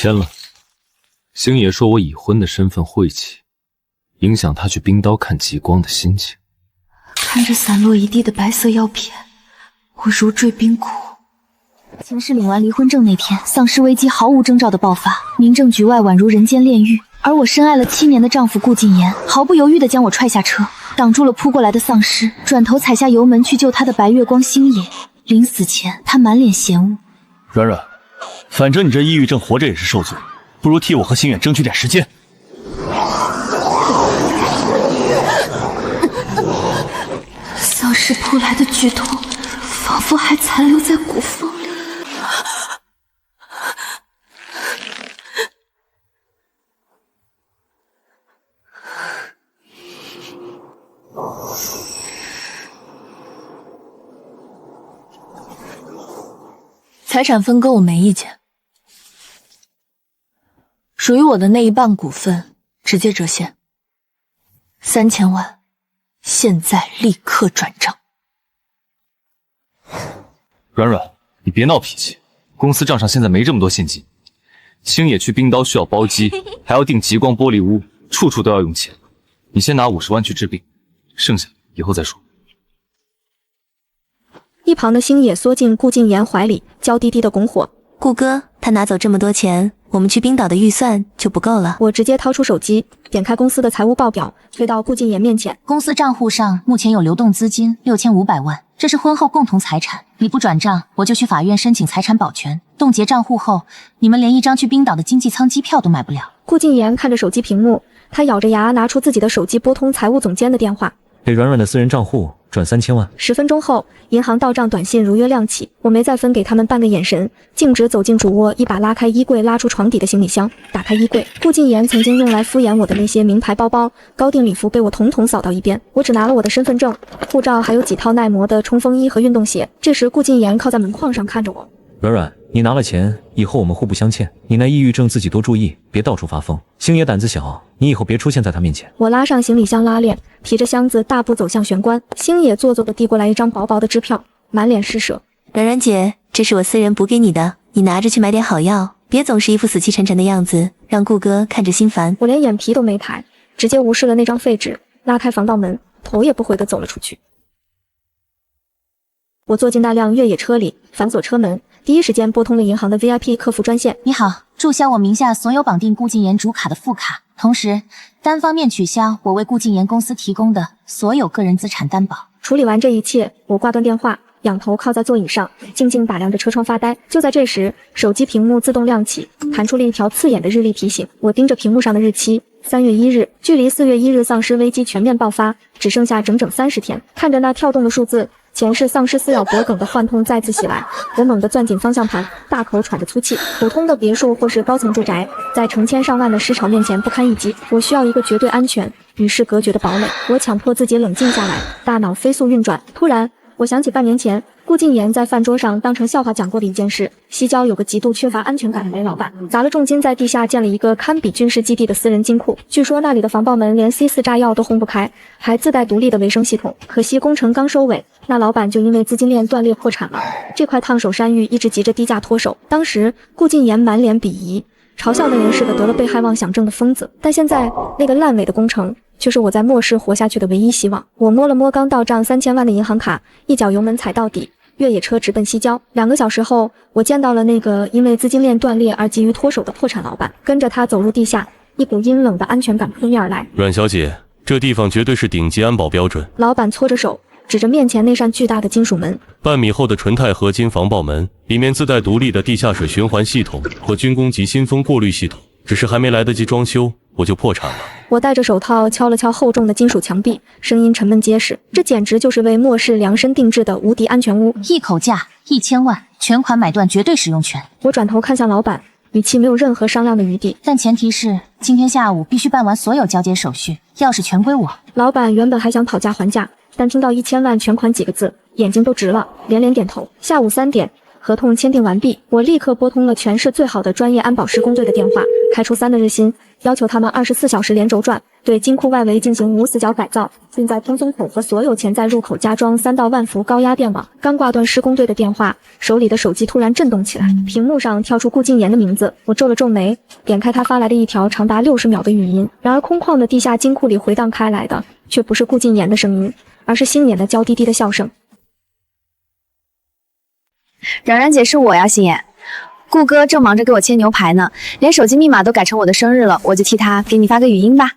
签了。星爷说我已婚的身份晦气，影响他去冰刀看极光的心情。看着散落一地的白色药片，我如坠冰窟。前世领完离婚证那天，丧尸危机毫无征兆的爆发，民政局外宛如人间炼狱。而我深爱了7年的丈夫顾禁言，毫不犹豫地将我踹下车，挡住了扑过来的丧尸，转头踩下油门去救他的白月光星野。临死前，他满脸嫌恶：“软软，反正你这抑郁症活着也是受罪，不如替我和星远争取点时间。”丧尸扑来的剧痛，仿佛还残留在骨缝里。财产分割我没意见，属于我的那一半股份直接折现，3000万，现在立刻转账。软软，你别闹脾气，公司账上现在没这么多现金。星野去冰刀需要包机，还要订极光玻璃屋，处处都要用钱。你先拿50万去治病，剩下以后再说。一旁的星野缩进顾禁言怀里，娇滴滴的拱火：“顾哥，他拿走这么多钱，我们去冰岛的预算就不够了。”我直接掏出手机，点开公司的财务报表，推到顾禁言面前。公司账户上目前有流动资金6500万，这是婚后共同财产。你不转账，我就去法院申请财产保全。冻结账户后，你们连一张去冰岛的经济舱机票都买不了。顾禁言看着手机屏幕，他咬着牙拿出自己的手机拨通财务总监的电话。给软软的私人账户转3000万。10分钟后，银行到账短信如约亮起。我没再分给他们半个眼神，径直走进主卧，一把拉开衣柜，拉出床底的行李箱，打开衣柜。顾禁言曾经用来敷衍我的那些名牌包包、高定礼服被我统统扫到一边。我只拿了我的身份证、护照，还有几套耐磨的冲锋衣和运动鞋。这时，顾禁言靠在门框上看着我。软软，你拿了钱，以后我们互不相欠。你那抑郁症自己多注意，别到处发疯。星爷胆子小，你以后别出现在他面前。我拉上行李箱拉链，提着箱子大步走向玄关。星野做作地递过来一张薄薄的支票，满脸施舍：“软软姐，这是我私人补给你的，你拿着去买点好药，别总是一副死气沉沉的样子，让顾哥看着心烦。”我连眼皮都没抬，直接无视了那张废纸，拉开防盗门，头也不回地走了出去。我坐进那辆越野车里，反锁车门，第一时间拨通了银行的 VIP 客服专线。你好，注销我名下所有绑定顾禁言主卡的副卡，同时单方面取消我为顾禁言公司提供的所有个人资产担保。处理完这一切，我挂断电话，仰头靠在座椅上，静静打量着车窗发呆。就在这时，手机屏幕自动亮起，弹出了一条刺眼的日历提醒。我盯着屏幕上的日期，3月1日，距离4月1日丧尸危机全面爆发只剩下整整30天。看着那跳动的数字，前世丧尸撕咬脖梗的幻痛再次袭来，我猛地攥紧方向盘，大口喘着粗气。普通的别墅或是高层住宅，在成千上万的尸潮面前不堪一击。我需要一个绝对安全、与世隔绝的堡垒。我强迫自己冷静下来，大脑飞速运转。突然，我想起半年前顾禁言在饭桌上当成笑话讲过的一件事：西郊有个极度缺乏安全感的煤老板，砸了重金在地下建了一个堪比军事基地的私人金库。据说那里的防爆门连 C4 炸药都轰不开，还自带独立的维生系统。可惜工程刚收尾，那老板就因为资金链断裂破产了。这块烫手山芋一直急着低价脱手。当时顾禁言满脸鄙夷，嘲笑那人是个得了被害妄想症的疯子。但现在那个烂尾的工程却是我在末世活下去的唯一希望。我摸了摸刚到账3000万的银行卡，一脚油门踩到底，越野车直奔西郊。2个小时后，我见到了那个因为资金链断裂而急于脱手的破产老板。跟着他走入地下，一股阴冷的安全感扑面而来。阮小姐，这地方绝对是顶级安保标准。老板搓着手，指着面前那扇巨大的金属门。半米厚的纯钛合金防爆门，里面自带独立的地下水循环系统和军工级新风过滤系统，只是还没来得及装修，我就破产了。我戴着手套敲了敲厚重的金属墙壁，声音沉闷结实。这简直就是为末世量身定制的无敌安全屋。一口价1000万，全款买断绝对使用权。我转头看向老板，语气没有任何商量的余地。但前提是今天下午必须办完所有交接手续，钥匙全归我。老板原本还想讨价还价，但听到1000万全款几个字，眼睛都直了，连连点头。下午3点，合同签订完毕，我立刻拨通了全市最好的专业安保施工队的电话，开出3的日薪，要求他们24小时连轴转，对金库外围进行无死角改造，并在通风口和所有潜在入口加装3到万伏高压电网。刚挂断施工队的电话，手里的手机突然震动起来，屏幕上跳出顾静言的名字。我皱了皱眉，点开他发来的一条长达60秒的语音。然而空旷的地下金库里回荡开来的，却不是顾静言的声音，而是星野的娇滴滴的笑声。冉冉姐，是我呀，星野。顾哥正忙着给我切牛排呢，连手机密码都改成我的生日了，我就替他给你发个语音吧。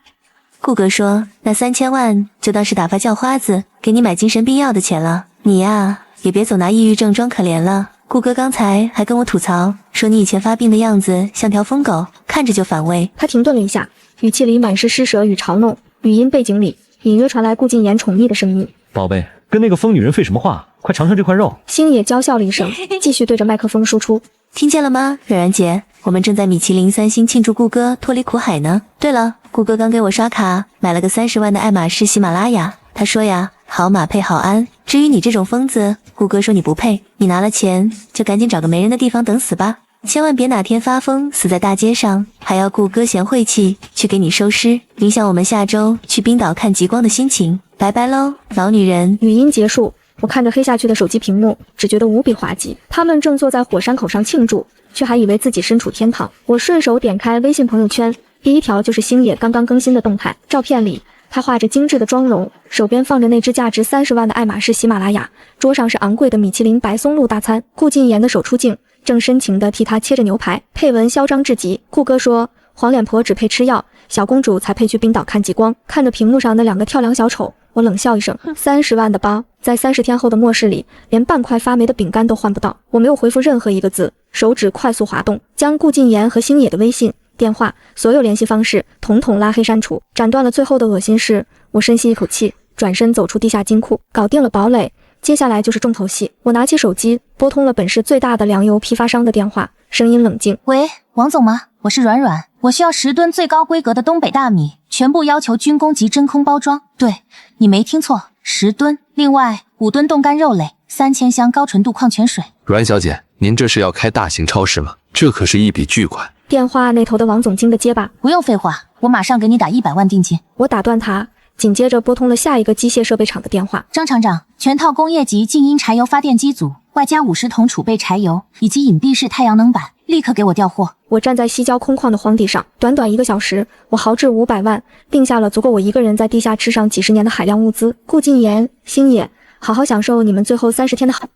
顾哥说，那3000万就当是打发叫花子，给你买精神病药的钱了。你呀，也别总拿抑郁症装可怜了。顾哥刚才还跟我吐槽，说你以前发病的样子像条疯狗，看着就反胃。他停顿了一下，语气里满是施舍与嘲弄，语音背景里隐约传来顾静言宠溺的声音。宝贝，跟那个疯女人废什么话？快尝尝这块肉。星野娇笑了一声，继续对着麦克风输出。听见了吗，冉冉姐？我们正在米其林3星庆祝顾哥脱离苦海呢。对了，顾哥刚给我刷卡买了个30万的爱马仕喜马拉雅，他说呀，好马配好鞍。至于你这种疯子，顾哥说你不配，你拿了钱就赶紧找个没人的地方等死吧，千万别哪天发疯死在大街上，还要顾哥嫌晦气去给你收尸，影响我们下周去冰岛看极光的心情。拜拜喽，老女人。语音结束，我看着黑下去的手机屏幕，只觉得无比滑稽。他们正坐在火山口上庆祝，却还以为自己身处天堂。我顺手点开微信朋友圈，第一条就是星野刚刚更新的动态，照片里他画着精致的妆容，手边放着那只价值30万的爱马仕喜马拉雅，桌上是昂贵的米其林白松露大餐。顾静言的手出镜，正深情地替他切着牛排，配文嚣张至极。顾哥说，黄脸婆只配吃药，小公主才配去冰岛看极光。看着屏幕上那2个跳梁小丑，我冷笑一声，30万的包，在30天后的末世里，连半块发霉的饼干都换不到。我没有回复任何一个字，手指快速滑动，将顾静言和星野的微信、电话、所有联系方式统统拉黑删除，斩断了最后的恶心事。我深吸一口气，转身走出地下金库，搞定了堡垒，接下来就是重头戏。我拿起手机，拨通了本市最大的粮油批发商的电话，声音冷静：喂，王总吗？我是软软，我需要10吨最高规格的东北大米，全部要求军工级真空包装。对，你没听错，10吨。另外5吨冻干肉类，3000箱高纯度矿泉水。阮小姐，您这是要开大型超市吗？这可是一笔巨款。电话那头的王总惊得结巴：不用废话，我马上给你打100万定金。我打断他，紧接着拨通了下一个机械设备厂的电话。张厂长，全套工业级静音柴油发电机组，外加50桶储备柴油以及隐蔽式太阳能板，立刻给我调货。我站在西郊空旷的荒地上，短短1个小时，我豪掷500万，定下了足够我一个人在地下吃上几10年的海量物资。顾静言、星野，好好享受你们最后30天的好。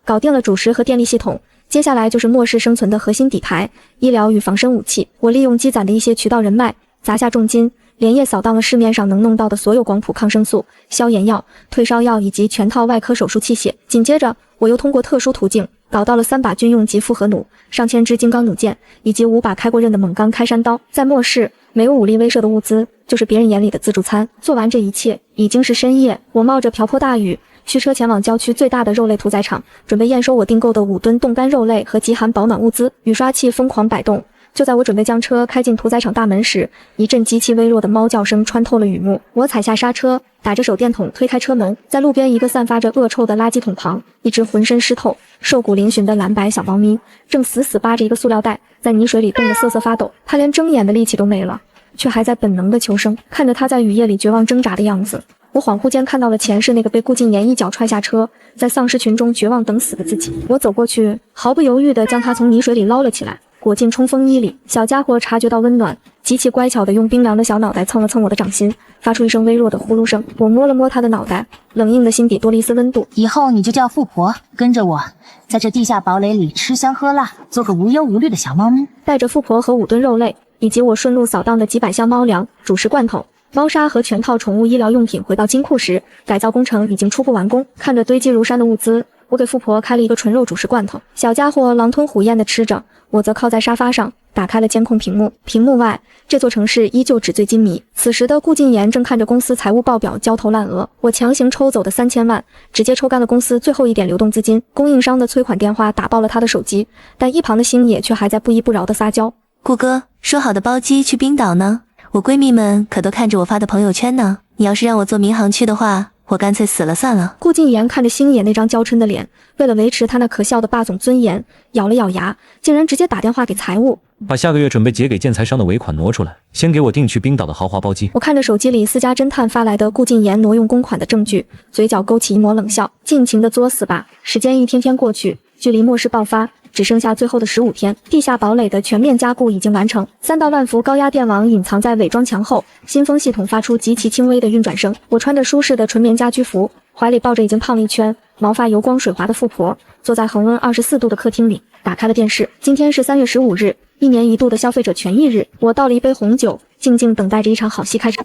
搞定了主食和电力系统，接下来就是末世生存的核心底牌——医疗与防身武器。我利用积攒的一些渠道人脉，砸下重金，连夜扫荡了市面上能弄到的所有广谱抗生素、消炎药、退烧药以及全套外科手术器械。紧接着，我又通过特殊途径搞到了3把军用级复合弩、上千支金刚弩箭以及5把开过刃的猛钢开山刀。在末世，没有武力威慑的物资，就是别人眼里的自助餐。做完这一切，已经是深夜。我冒着瓢泼大雨，驱车前往郊区最大的肉类屠宰场，准备验收我订购的5吨冻干肉类和极寒保暖物资。雨刷器疯狂摆动。就在我准备将车开进屠宰场大门时，一阵极其微弱的猫叫声穿透了雨幕。我踩下刹车，打着手电筒推开车门，在路边一个散发着恶臭的垃圾桶旁，一只浑身湿透、瘦骨嶙峋的蓝白小猫咪正死死扒着一个塑料袋，在泥水里冻得瑟瑟发抖。它连睁眼的力气都没了，却还在本能的求生。看着它在雨夜里绝望挣扎的样子，我恍惚间看到了前世那个被顾静言一脚踹下车，在丧尸群中绝望等死的自己。我走过去，毫不犹豫地将它从泥水里捞了起来，裹进冲锋衣里。小家伙察觉到温暖，极其乖巧地用冰凉的小脑袋蹭了蹭我的掌心，发出一声微弱的呼噜声。我摸了摸他的脑袋，冷硬的心底多了一丝温度。以后你就叫富婆，跟着我，在这地下堡垒里吃香喝辣，做个无忧无虑的小猫咪。带着富婆和5吨肉类，以及我顺路扫荡的几百箱猫粮、主食罐头、猫砂和全套宠物医疗用品回到金库时，改造工程已经初步完工。看着堆积如山的物资，我给富婆开了一个纯肉主食罐头，小家伙狼吞虎咽地吃着，我则靠在沙发上，打开了监控屏幕。屏幕外，这座城市依旧纸醉金迷。此时的顾静言正看着公司财务报表焦头烂额。我强行抽走的3000万，直接抽干了公司最后一点流动资金。供应商的催款电话打爆了他的手机，但一旁的星野却还在不依不饶地撒娇。顾哥，说好的包机去冰岛呢？我闺蜜们可都看着我发的朋友圈呢。你要是让我坐民航去的话，我干脆死了算了。顾禁言看着星野那张娇嗔的脸，为了维持他那可笑的霸总尊严，咬了咬牙，竟然直接打电话给财务，把下个月准备结给建材商的尾款挪出来，先给我订去冰岛的豪华包机。我看着手机里私家侦探发来的顾禁言挪用公款的证据，嘴角勾起一抹冷笑，尽情的作死吧。时间一天天过去，距离末世爆发只剩下最后的15天，地下堡垒的全面加固已经完成，3道乱幅高压电网隐藏在伪装墙后，新风系统发出极其轻微的运转声。我穿着舒适的纯棉家居服，怀里抱着已经胖了一圈、毛发油光水滑的富婆，坐在恒温24度的客厅里，打开了电视。今天是3月15日，一年一度的消费者权益日。我倒了一杯红酒，静静等待着一场好戏开场。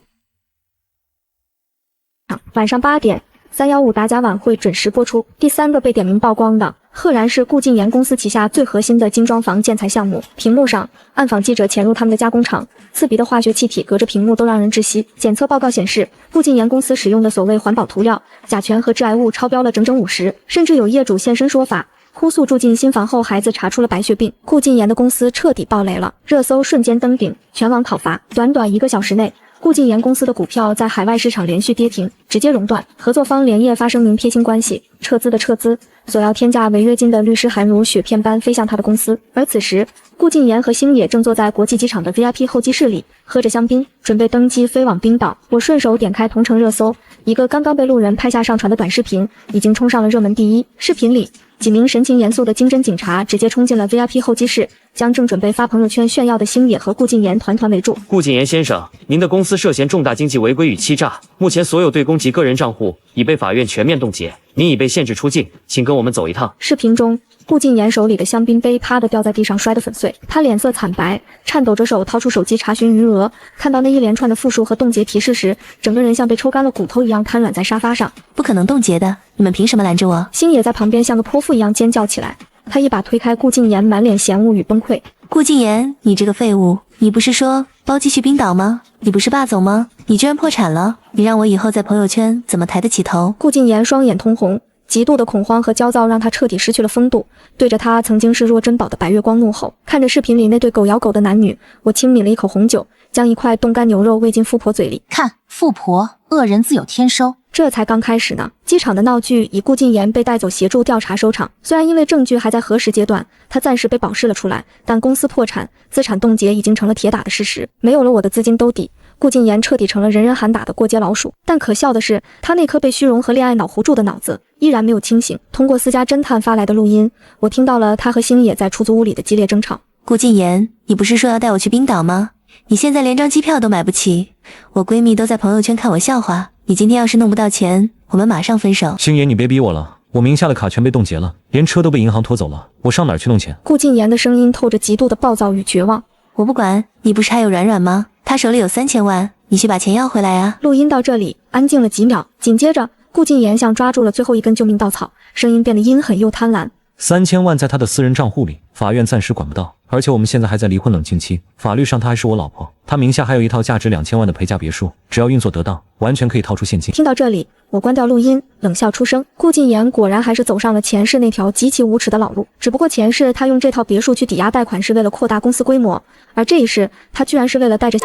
晚上8点，315打假晚会准时播出。第3个被点名曝光的，赫然是顾禁言公司旗下最核心的精装房建材项目。屏幕上，暗访记者潜入他们的加工厂，刺鼻的化学气体隔着屏幕都让人窒息。检测报告显示，顾禁言公司使用的所谓环保涂料甲醛和致癌物超标了整整50，甚至有业主现身说法，哭诉住进新房后孩子查出了白血病。顾禁言的公司彻底爆雷了，热搜瞬间登顶，全网讨伐。短短1个小时内，顾禁言公司的股票在海外市场连续跌停，直接熔断，合作方连夜发声明撇清关系，撤资的撤资，索要天价违约金的律师函如雪片般飞向他的公司。而此时，顾禁言和星野正坐在国际机场的 VIP 候机室里，喝着香槟，准备登机飞往冰岛。我顺手点开同城热搜，一个刚刚被路人拍下上传的短视频已经冲上了热门第一。视频里，几名神情严肃的经侦警察直接冲进了 VIP 候机室，将正准备发朋友圈炫耀的星野和顾禁言团团围住。顾禁言先生，您的公司涉嫌重大经济违规与欺诈，目前所有对公及个人账户已被法院全面冻结，您已被限制出境，请跟我们走一趟。视频中，顾禁言手里的香槟杯啪的掉在地上，摔得粉碎。他脸色惨白，颤抖着手掏出手机查询余额，看到那一连串的负数和冻结提示时，整个人像被抽干了骨头一样瘫软在沙发上。不可能冻结的，你们凭什么拦着我？星野在旁边像个泼妇一样尖叫起来，他一把推开顾禁言，满脸嫌恶与崩溃。顾禁言，你这个废物，你不是说包机去冰岛吗？你不是霸总吗？你居然破产了，你让我以后在朋友圈怎么抬得起头？顾禁言双眼通红，极度的恐慌和焦躁让他彻底失去了风度，对着他曾经视若珍宝的白月光怒吼。看着视频里那对狗咬狗的男女，我轻抿了一口红酒，将一块冻干牛肉喂进富婆嘴里。看，富婆，恶人自有天收。这才刚开始呢。机场的闹剧以顾禁言被带走协助调查收场。虽然因为证据还在核实阶段，他暂时被保释了出来，但公司破产、资产冻结已经成了铁打的事实。没有了我的资金兜底，顾禁言彻底成了人人喊打的过街老鼠。但可笑的是，他那颗被虚荣和恋爱脑糊住的脑子依然没有清醒。通过私家侦探发来的录音，我听到了他和星野在出租屋里的激烈争吵。顾禁言，你不是说要带我去冰岛吗？你现在连张机票都买不起，我闺蜜都在朋友圈看我笑话。你今天要是弄不到钱，我们马上分手。星爷，你别逼我了，我名下的卡全被冻结了，连车都被银行拖走了，我上哪儿去弄钱？顾禁言的声音透着极度的暴躁与绝望。我不管，你不是还有软软吗？他手里有3000万，你去把钱要回来啊！录音到这里，安静了几秒，紧接着，顾禁言像抓住了最后一根救命稻草，声音变得阴狠又贪婪。3000万在他的私人账户里，法院暂时管不到，而且我们现在还在离婚冷静期，法律上她还是我老婆，她名下还有一套价值2000万的陪嫁别墅，只要运作得当，完全可以套出现金。听到这里，我关掉录音，冷笑出声。顾禁言果然还是走上了前世那条极其无耻的老路，只不过前世他用这套别墅去抵押贷款是为了扩大公司规模，而这一世他居然是为了带着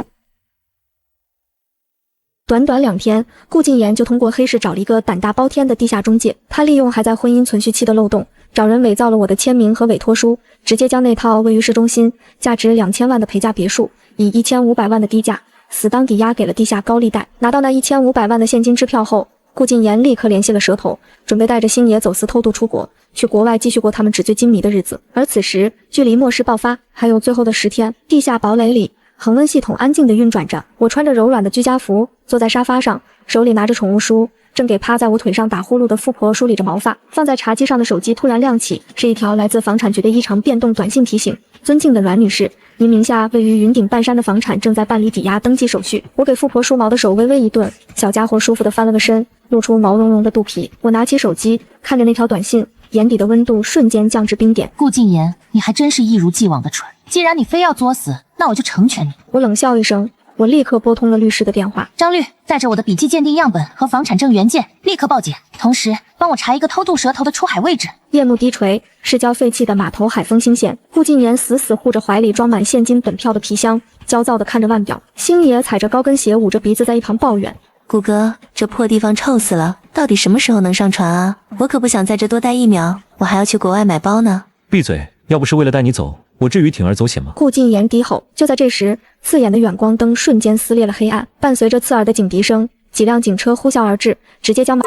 短短2天，顾禁言就通过黑市找了一个胆大包天的地下中介。他利用还在婚姻存续期的漏洞，找人伪造了我的签名和委托书，直接将那套位于市中心、价值2000万的陪嫁别墅，以1500万的低价死当抵押给了地下高利贷。拿到那1500万的现金支票后，顾禁言立刻联系了蛇头，准备带着星野走私偷渡出国，去国外继续过他们纸醉金迷的日子。而此时，距离末世爆发还有最后的10天，地下堡垒里，恒温系统安静地运转着。我穿着柔软的居家服，坐在沙发上，手里拿着宠物书，正给趴在我腿上打呼噜的富婆梳理着毛发。放在茶几上的手机突然亮起，是一条来自房产局的异常变动短信提醒：尊敬的阮女士，您名下位于云顶半山的房产正在办理抵押登记手续。我给富婆梳毛的手微微一顿，小家伙舒服地翻了个身，露出毛茸茸的肚皮。我拿起手机，看着那条短信，眼底的温度瞬间降至冰点。顾禁言，你还真是一如既往的蠢。既然你非要作死，那我就成全你。我冷笑一声，我立刻拨通了律师的电话。张律，带着我的笔迹鉴定样本和房产证原件，立刻报警，同时帮我查一个偷渡蛇头的出海位置。夜幕低垂，市郊废弃的码头海丰新线。顾禁言死死护着怀里装满现金本票的皮箱，焦躁地看着腕表。星爷踩着高跟鞋，捂着鼻子在一旁抱怨：顾哥，这破地方臭死了，到底什么时候能上船啊？我可不想在这多待1秒，我还要去国外买包呢。闭嘴！要不是为了带你走，我至于铤而走险吗？顾禁言低吼。就在这时，刺眼的远光灯瞬间撕裂了黑暗，伴随着刺耳的警笛声，几辆警车呼啸而至，直接将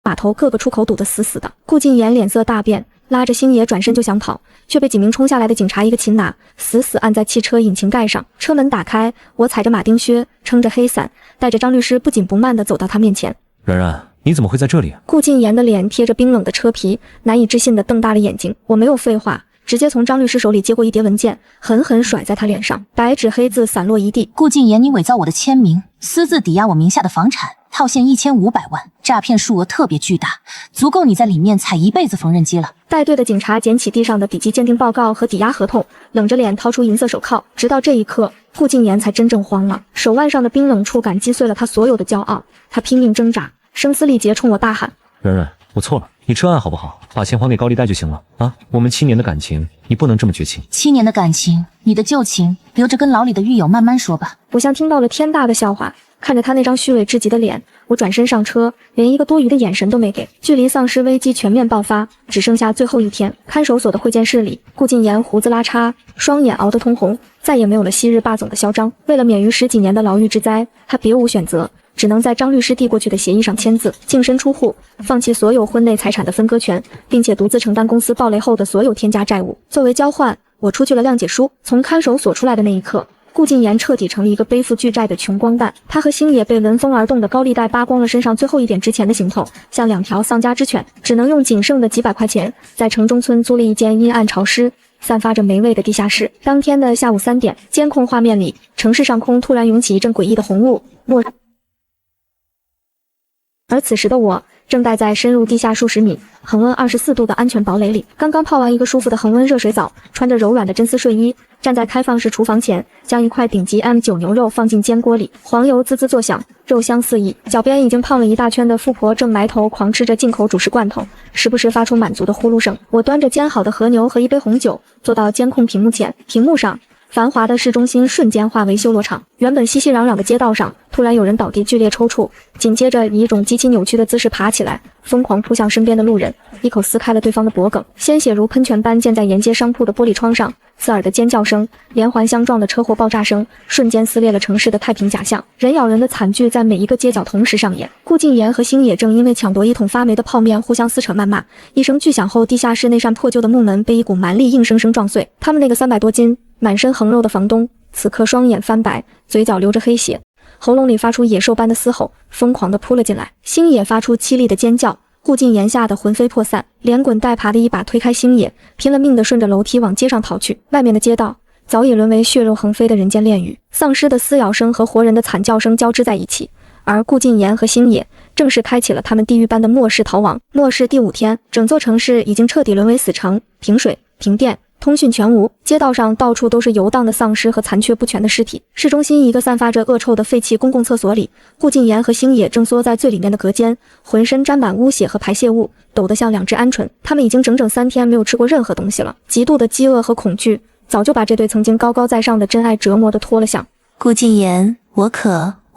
码头各个出口堵得死死的。顾禁言脸色大变，拉着星爷转身就想跑，却被几名冲下来的警察一个擒拿，死死按在汽车引擎盖上。车门打开，我踩着马丁靴，撑着黑伞，带着张律师不紧不慢地走到他面前。冉冉，你怎么会在这里啊？顾禁言的脸贴着冰冷的车皮，难以置信地瞪大了眼睛。我没有废话，直接从张律师手里接过一叠文件，狠狠甩在他脸上，白纸黑字散落一地。顾禁言，你伪造我的签名，私自抵押我名下的房产，套现1500万，诈骗数额特别巨大，足够你在里面踩一辈子缝纫机了。带队的警察捡起地上的笔迹鉴定报告和抵押合同，冷着脸掏出银色手铐。直到这一刻，顾禁言才真正慌了，手腕上的冰冷触感击碎了他所有的骄傲。他拼命挣扎，声嘶力竭冲我大喊：冉冉，我错了，你撤案好不好？把钱还给高利贷就行了啊！我们7年的感情，你不能这么绝情。7年的感情，你的旧情留着跟牢里的狱友慢慢说吧。我像听到了天大的笑话，看着他那张虚伪至极的脸，我转身上车，连一个多余的眼神都没给。距离丧尸危机全面爆发只剩下最后一天，看守所的会见室里，顾禁言胡子拉碴，双眼熬得通红，再也没有了昔日霸总的嚣张。为了免于10几年的牢狱之灾，他别无选择，只能在张律师递过去的协议上签字，净身出户，放弃所有婚内财产的分割权，并且独自承担公司暴雷后的所有添加债务。作为交换，我出具了谅解书。从看守所出来的那一刻，顾禁言彻底成了一个背负巨债的穷光蛋。他和星野被闻风而动的高利贷扒光了身上最后一点值钱的行头，像2条丧家之犬，只能用仅剩的几百块钱，在城中村租了一间阴暗潮湿、散发着霉味的地下室。当天的下午3点，监控画面里，城市上空突然涌起一阵诡异的红雾，而此时的我正待在深入地下数十米、恒温24度的安全堡垒里，刚刚泡完一个舒服的恒温热水澡，穿着柔软的真丝睡衣，站在开放式厨房前，将一块顶级 M9 牛肉放进煎锅里，黄油滋滋作响，肉香四溢。脚边已经胖了一大圈的富婆正埋头狂吃着进口主食罐头，时不时发出满足的呼噜声。我端着煎好的和牛和一杯红酒，坐到监控屏幕前，屏幕上繁华的市中心瞬间化为修罗场，原本熙熙攘攘的街道上，突然有人倒地剧烈抽搐，紧接着以一种极其扭曲的姿势爬起来，疯狂扑向身边的路人，一口撕开了对方的脖颈，鲜血如喷泉般溅在沿街商铺的玻璃窗上。刺耳的尖叫声，连环相撞的车祸爆炸声，瞬间撕裂了城市的太平假象。人咬人的惨剧在每一个街角同时上演。顾禁言和星野正因为抢夺一桶发霉的泡面互相撕扯谩骂，一声巨响后，地下室那扇破旧的木门被一股蛮力硬生生撞碎。他们那个300多斤、满身横肉的房东，此刻双眼翻白，嘴角流着黑血，喉咙里发出野兽般的嘶吼，疯狂地扑了进来。星野发出凄厉的尖叫，顾禁言吓得魂飞魄散，连滚带爬的一把推开星野，拼了命地顺着楼梯往街上逃去。外面的街道早已沦为血肉横飞的人间炼狱，丧尸的撕咬声和活人的惨叫声交织在一起，而顾禁言和星野正式开启了他们地狱般的末世逃亡。末世第5天，整座城市已经彻底沦为死城，停水、停电，通讯全无，街道上到处都是游荡的丧尸和残缺不全的尸体。市中心一个散发着恶臭的废弃公共厕所里，顾禁言和星野正缩在最里面的隔间，浑身沾满污血和排泄物，抖得像2只鹌鹑。他们已经整整3天没有吃过任何东西了，极度的饥饿和恐惧早就把这对曾经高高在上的真爱折磨得脱了相。顾禁言，我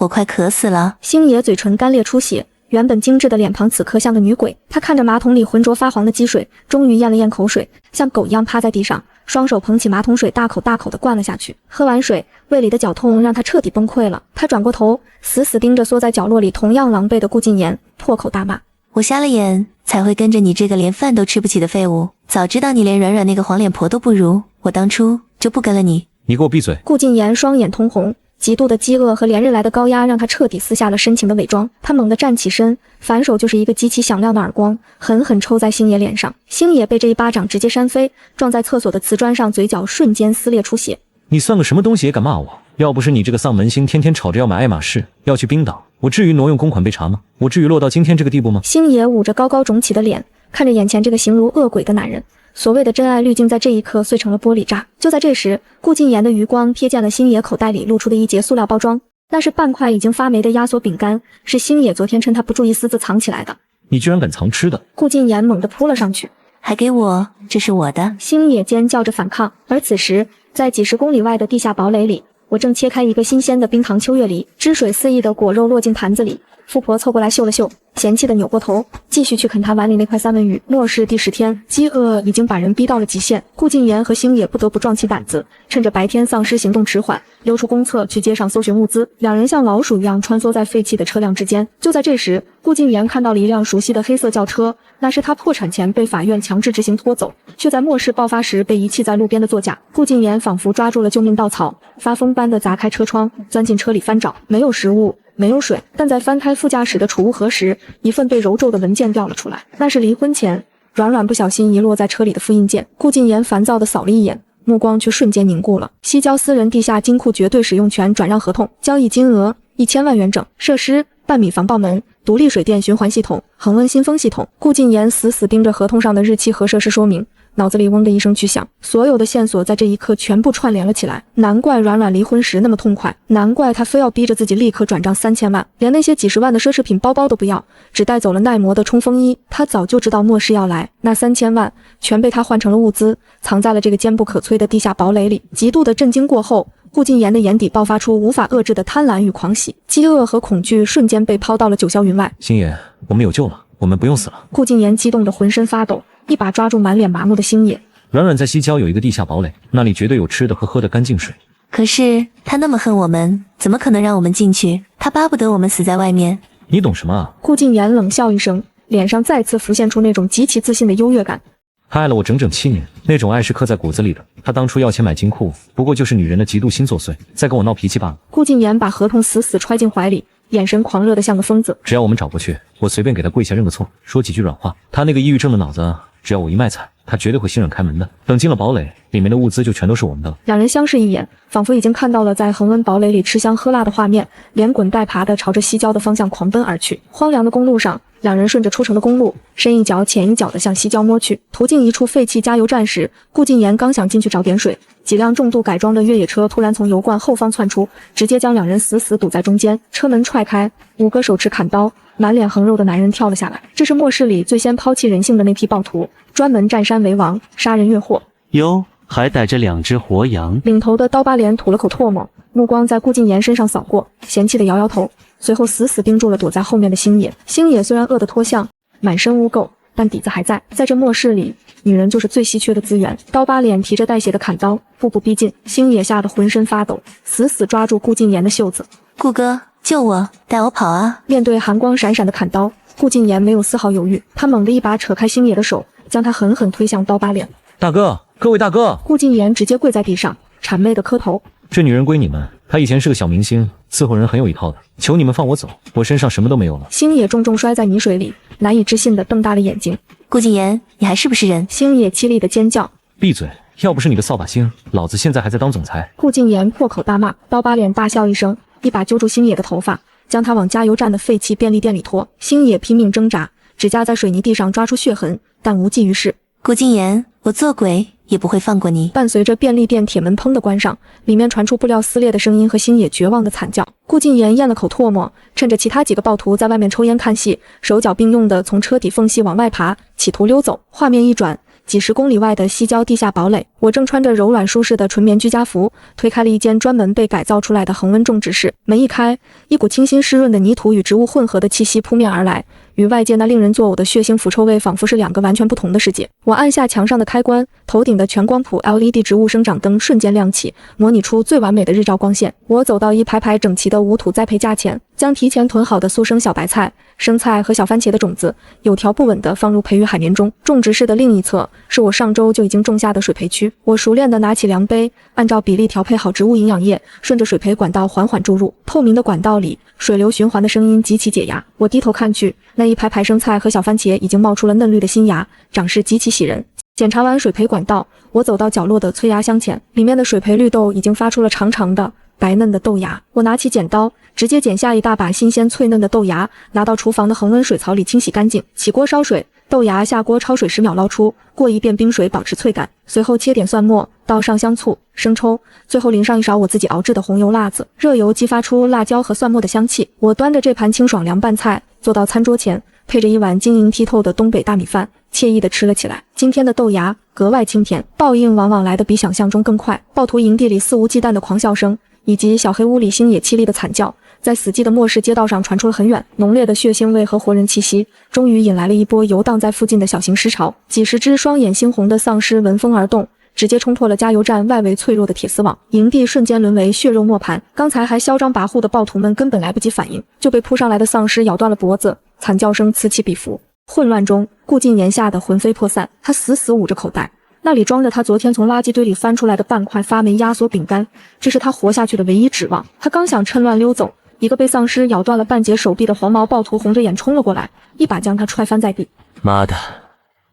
快渴死了。星野嘴唇干裂出血，原本精致的脸庞此刻像个女鬼。他看着马桶里浑浊发黄的积水，终于咽了咽口水，像狗一样趴在地上，双手捧起马桶水，大口大口地灌了下去。喝完水，胃里的绞痛让他彻底崩溃了。他转过头，死死盯着缩在角落里同样狼狈的顾禁言，破口大骂：我瞎了眼，才会跟着你这个连饭都吃不起的废物。早知道你连软软那个黄脸婆都不如，我当初就不跟了你。你给我闭嘴！顾禁言双眼通红，极度的饥饿和连日来的高压让他彻底撕下了深情的伪装。他猛地站起身，反手就是一个极其响亮的耳光，狠狠抽在星野脸上。星野被这一巴掌直接扇飞，撞在厕所的瓷砖上，嘴角瞬间撕裂出血。你算个什么东西也敢骂我？要不是你这个丧门星天天吵着要买爱马仕，要去冰岛，我至于挪用公款被查吗？我至于落到今天这个地步吗？星野捂着高高肿起的脸，看着眼前这个形如恶鬼的男人，所谓的真爱滤镜在这一刻碎成了玻璃渣。就在这时，顾禁言的余光瞥见了星野口袋里露出的一截塑料包装，那是半块已经发霉的压缩饼干，是星野昨天趁他不注意私自藏起来的。你居然敢藏吃的！顾禁言猛地扑了上去，还给我，这是我的！星野尖叫着反抗。而此时，在几10公里外的地下堡垒里，我正切开一个新鲜的冰糖秋月梨，汁水四溢的果肉落进盘子里。富婆凑过来嗅了嗅，嫌弃的扭过头，继续去啃她碗里那块三文鱼。末世第10天，饥饿已经把人逼到了极限。顾敬言和星野不得不壮起胆子，趁着白天丧尸行动迟缓，溜出公厕去街上搜寻物资。两人像老鼠一样穿梭在废弃的车辆之间。就在这时，顾敬言看到了一辆熟悉的黑色轿车，那是他破产前被法院强制执行拖走，却在末世爆发时被遗弃在路边的座驾。顾敬言仿佛抓住了救命稻草，发疯般的砸开车窗，钻进车里翻找。没有食物，没有水，但在翻开副驾驶的储物盒时，一份被揉皱的文件掉了出来，那是离婚前软软不小心遗落在车里的复印件。顾敬言烦躁地扫了一眼，目光却瞬间凝固了。西郊私人地下金库绝对使用权转让合同，交易金额1000万元整，设施半米防爆门、独立水电循环系统、恒温新风系统。顾敬言死死盯着合同上的日期和设施说明，脑子里嗡的一声巨响，所有的线索在这一刻全部串联了起来。难怪软软离婚时那么痛快，难怪他非要逼着自己立刻转账3000万，连那些几十万的奢侈品包包都不要，只带走了耐磨的冲锋衣。他早就知道末世要来，那3000万全被他换成了物资，藏在了这个坚不可摧的地下堡垒里。极度的震惊过后，顾敬言的眼底爆发出无法遏制的贪婪与狂喜，饥饿和恐惧瞬间被抛到了九霄云外。星爷，我们有救了，我们不用死了。顾敬言激动得浑身发抖，一把抓住满脸麻木的星野。软软在西郊有一个地下堡垒，那里绝对有吃的和喝的干净水。可是他那么恨我们，怎么可能让我们进去？他巴不得我们死在外面。你懂什么啊？顾敬言冷笑一声，脸上再次浮现出那种极其自信的优越感。他爱了我整整7年，那种爱是刻在骨子里的。他当初要钱买金库，不过就是女人的嫉妒心作祟，在跟我闹脾气罢了。顾敬言把合同死死揣进怀里，眼神狂热的像个疯子。只要我们找过去，我随便给他跪下认个错，说几句软话，他那个抑郁症的脑子，只要我一卖惨，他绝对会欣然开门的。等进了堡垒，里面的物资就全都是我们的了。两人相视一眼，仿佛已经看到了在恒温堡垒里吃香喝辣的画面，连滚带爬的朝着西郊的方向狂奔而去。荒凉的公路上，两人顺着出城的公路，深一脚浅一脚的向西郊摸去。途经一处废弃加油站时，顾敬言刚想进去找点水，几辆重度改装的越野车突然从油罐后方窜出，直接将两人死死堵在中间。车门踹开，5个手持砍刀、满脸横肉的男人跳了下来。这是末世里最先抛弃人性的那批暴徒，专门占山为王，杀人越货。哟，还带着2只活羊。领头的刀疤脸吐了口唾沫，目光在顾敬言身上扫过，嫌弃的摇摇头，随后死死盯住了躲在后面的星野。星野虽然饿得脱相，满身污垢，但底子还在。在这末世里，女人就是最稀缺的资源。刀疤脸提着带血的砍刀，步步逼近。星野吓得浑身发抖，死死抓住顾敬言的袖子。顾哥，救我，带我跑啊！面对寒光闪闪的砍刀，顾敬言没有丝毫犹豫，他猛地一把扯开星野的手，将他狠狠推向刀疤脸。大哥，各位大哥！顾敬言直接跪在地上，谄媚的磕头。这女人归你们，她以前是个小明星，伺候人很有一套的，求你们放我走，我身上什么都没有了。星野重重摔在泥水里，难以置信地瞪大了眼睛。顾敬言，你还是不是人？星野凄厉地尖叫。闭嘴！要不是你个扫把星，老子现在还在当总裁。顾敬言破口大骂，刀疤脸大笑一声，一把揪住星野的头发，将他往加油站的废弃便利店里拖。星野拼命挣扎，指甲在水泥地上抓出血痕，但无济于事。顾敬言，我做鬼也不会放过你。伴随着便利店铁门砰的关上，里面传出布料撕裂的声音和星野绝望的惨叫。顾敬言咽了口唾沫，趁着其他几个暴徒在外面抽烟看戏，手脚并用的从车底缝隙往外爬，企图溜走。画面一转，几十公里外的西郊地下堡垒，我正穿着柔软舒适的纯棉居家服，推开了一间专门被改造出来的恒温种植室。门一开，一股清新湿润的泥土与植物混合的气息扑面而来，与外界那令人作呕的血腥腐臭味仿佛是2个完全不同的世界。我按下墙上的开关，头顶的全光谱 LED 植物生长灯瞬间亮起，模拟出最完美的日照光线。我走到一排排整齐的无土栽培架前，将提前囤好的速生小白菜、生菜和小番茄的种子有条不紊地放入培育海绵中。种植室的另一侧是我上周就已经种下的水培区。我熟练地拿起量杯，按照比例调配好植物营养液，顺着水培管道缓缓注入。透明的管道里，水流循环的声音极其解压。我低头看去，那一排排生菜和小番茄已经冒出了嫩绿的新芽，长势极其喜人。检查完水培管道，我走到角落的催芽箱前，里面的水培绿豆已经发出了长长的白嫩的豆芽。我拿起剪刀，直接剪下一大把新鲜脆嫩的豆芽，拿到厨房的恒温水槽里清洗干净。起锅烧水，豆芽下锅焯水10秒捞出，过一遍冰水保持脆感。随后切点蒜末，倒上香醋、生抽，最后淋上一勺我自己熬制的红油辣子。热油激发出辣椒和蒜末的香气。我端着这盘清爽凉拌菜坐到餐桌前，配着一碗晶莹剔透的东北大米饭，惬意地吃了起来。今天的豆芽格外清甜，报应往往来得比想象中更快。暴徒营地里肆无忌惮的狂笑声，以及小黑屋里星野凄厉的惨叫，在死寂的末世街道上传出了很远，浓烈的血腥味和活人气息，终于引来了一波游荡在附近的小型尸潮。几十只双眼猩红的丧尸闻风而动，直接冲破了加油站外围脆弱的铁丝网，营地瞬间沦为血肉磨盘。刚才还嚣张跋扈的暴徒们根本来不及反应，就被扑上来的丧尸咬断了脖子，惨叫声此起彼伏。混乱中，顾敬言吓得魂飞魄散，他死死捂着口袋，那里装着他昨天从垃圾堆里翻出来的半块发霉压缩饼干，这是他活下去的唯一指望。他刚想趁乱溜走，一个被丧尸咬断了半截手臂的黄毛暴徒红着眼冲了过来，一把将他踹翻在地。妈的，